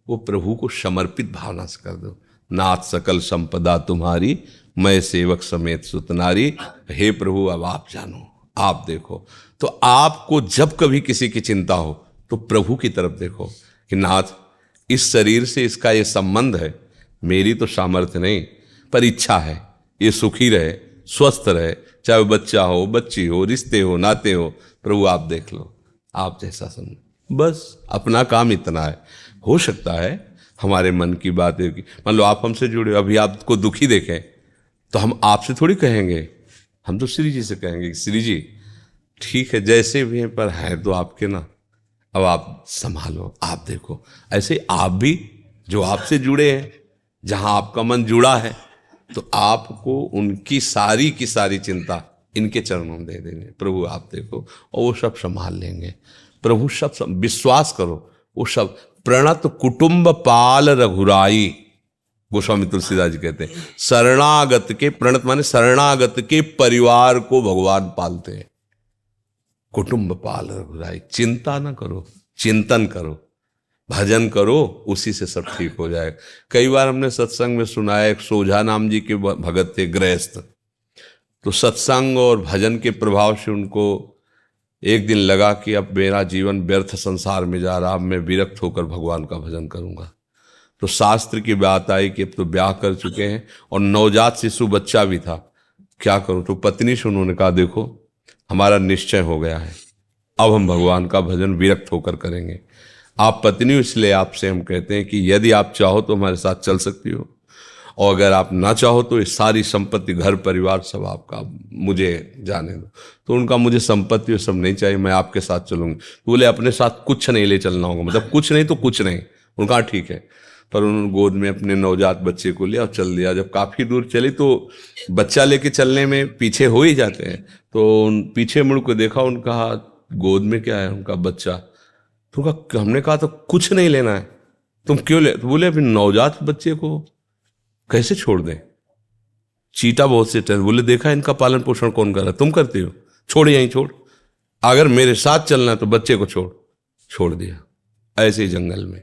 वो प्रभु को समर्पित भावना से कर दो। नाथ सकल संपदा तुम्हारी, मैं सेवक समेत सुतनारी। हे प्रभु, अब आप जानो, आप देखो। तो आपको जब कभी किसी की चिंता हो तो प्रभु की तरफ देखो कि नाथ, इस शरीर से इसका ये संबंध है, मेरी तो सामर्थ्य नहीं, पर इच्छा है ये सुखी रहे, स्वस्थ रहे, चाहे वो बच्चा हो, बच्ची हो, रिश्ते हो, नाते हो, प्रभु आप देख लो, आप जैसा समझो। बस अपना काम इतना है। हो सकता है हमारे मन की बात है कि मान लो आप हमसे जुड़े, अभी आपको दुखी देखें तो हम आपसे थोड़ी कहेंगे, हम तो श्री जी से कहेंगे कि श्री जी ठीक है जैसे भी हैं, पर हैं तो आपके ना, अब आप संभालो, आप देखो। ऐसे आप भी जो आपसे जुड़े हैं, जहां आपका मन जुड़ा है, तो आपको उनकी सारी की सारी चिंता इनके चरणों में दे देंगे, प्रभु आप देखो, और वो सब संभाल लेंगे। प्रभु सब विश्वास करो, वो सब प्रणत कुटुंब पाल रघुराई, गोस्वामी तुलसीदास जी कहते हैं। शरणागत के, प्रणत माने शरणागत के परिवार को भगवान पालते हैं। कुटुंब पाल रघुराई, चिंता ना करो, चिंतन करो, भजन करो, उसी से सब ठीक हो जाएगा। कई बार हमने सत्संग में सुना है, एक सोझा नाम जी के भगत थे, गृहस्थ, तो सत्संग और भजन के प्रभाव से उनको एक दिन लगा कि अब मेरा जीवन व्यर्थ संसार में जा रहा, अब मैं विरक्त होकर भगवान का भजन करूंगा। तो शास्त्र की बात आई कि अब तो ब्याह कर चुके हैं और नवजात शिशु बच्चा भी था, क्या करूं? तो पत्नी से उन्होंने कहा देखो हमारा निश्चय हो गया है, अब हम भगवान का भजन विरक्त होकर करेंगे। आप पत्नी, इसलिए आपसे हम कहते हैं कि यदि आप चाहो तो हमारे साथ चल सकती हो, और अगर आप ना चाहो तो ये सारी संपत्ति, घर परिवार सब आपका, मुझे जाने दो। तो उनका मुझे संपत्ति सब नहीं चाहिए, मैं आपके साथ चलूंगी। तो बोले अपने साथ कुछ नहीं ले चलना होगा, मतलब कुछ नहीं तो कुछ नहीं। उनका ठीक है, पर उन्होंने गोद में अपने नवजात बच्चे को लिया और चल दिया। जब काफी दूर चली तो बच्चा लेके चलने में पीछे हो ही जाते हैं, तो पीछे मुड़ को देखा, उनका गोद में क्या है? उनका बच्चा। तो हमने कहा तो कुछ नहीं लेना है, तुम क्यों ले? तो बोले अभी नवजात बच्चे को कैसे छोड़ दें? चीता बहुत से टहल, बोले देखा इनका पालन पोषण कौन कर रहा है? तुम करते हो, छोड़ यहीं छोड़, अगर मेरे साथ चलना है तो बच्चे को छोड़ दिया ऐसे ही जंगल में।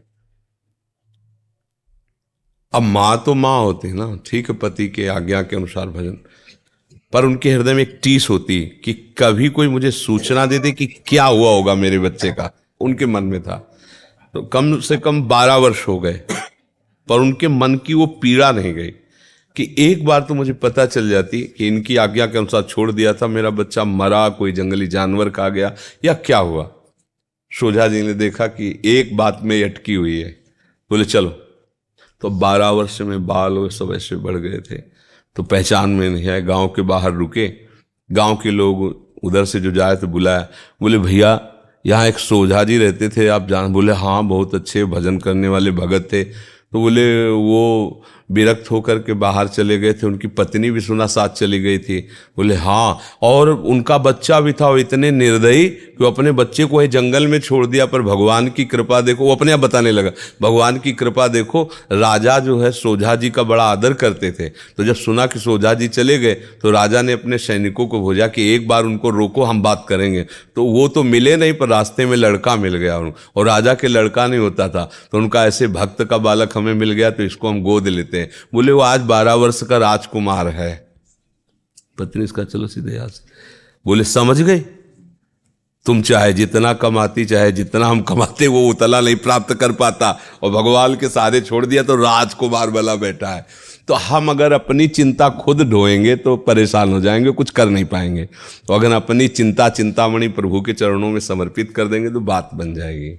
अब मां तो मां होती है ना, ठीक है, पति के आज्ञा के अनुसार भजन, पर उनके हृदय में एक टीस होती कि कभी कोई मुझे सूचना दे दे कि क्या हुआ होगा मेरे बच्चे का, उनके मन में था। तो कम से कम 12 वर्ष हो गए, पर उनके मन की वो पीड़ा नहीं गई कि एक बार तो मुझे पता चल जाती कि इनकी आज्ञा के अनुसार छोड़ दिया था, मेरा बच्चा मरा, कोई जंगली जानवर खा गया या क्या हुआ। सोझा जी ने देखा कि एक बात में अटकी हुई है, बोले चलो। तो 12 वर्ष में बाल और सब ऐसे बढ़ गए थे, तो पहचान में नहीं आए। गांव के बाहर रुके, गांव के लोग उधर से जो जाए तो बुलाया, बोले भैया यहाँ एक सोझा जी रहते थे, आप जान? बोले हाँ, बहुत अच्छे भजन करने वाले भगत थे। तो बोले वो विरक्त होकर के बाहर चले गए थे, उनकी पत्नी भी सुना साथ चली गई थी। बोले हाँ, और उनका बच्चा भी था, वो इतने निर्दयी कि वो अपने बच्चे को ही जंगल में छोड़ दिया। पर भगवान की कृपा देखो, वो अपने आप बताने लगा, भगवान की कृपा देखो, राजा जो है सोझा जी का बड़ा आदर करते थे। तो जब सुना कि सोझा जी चले गए तो राजा ने अपने सैनिकों को भेजा कि एक बार उनको रोको, हम बात करेंगे। तो वो तो मिले नहीं, पर रास्ते में लड़का मिल गया उनको, और राजा के लड़का नहीं होता था, तो उनका ऐसे भक्त का बालक हमें मिल गया, तो इसको हम गोद लेते हैं। बोले वो आज 12 वर्ष का राजकुमार है। पत्नी इसका चलो सीधे यहाँ से, बोले समझ गए, तुम चाहे जितना कमाती, चाहे जितना हम कमाते, वो उतला नहीं प्राप्त कर पाता, और भगवान के सारे छोड़ दिया तो राजकुमार बना बैठा है। तो हम अगर अपनी चिंता खुद ढोएंगे तो परेशान हो जाएंगे, कुछ कर नहीं पाएंगे। तो अगर अपनी चिंतामणि प्रभु के चरणों में समर्पित कर देंगे तो बात बन जाएगी।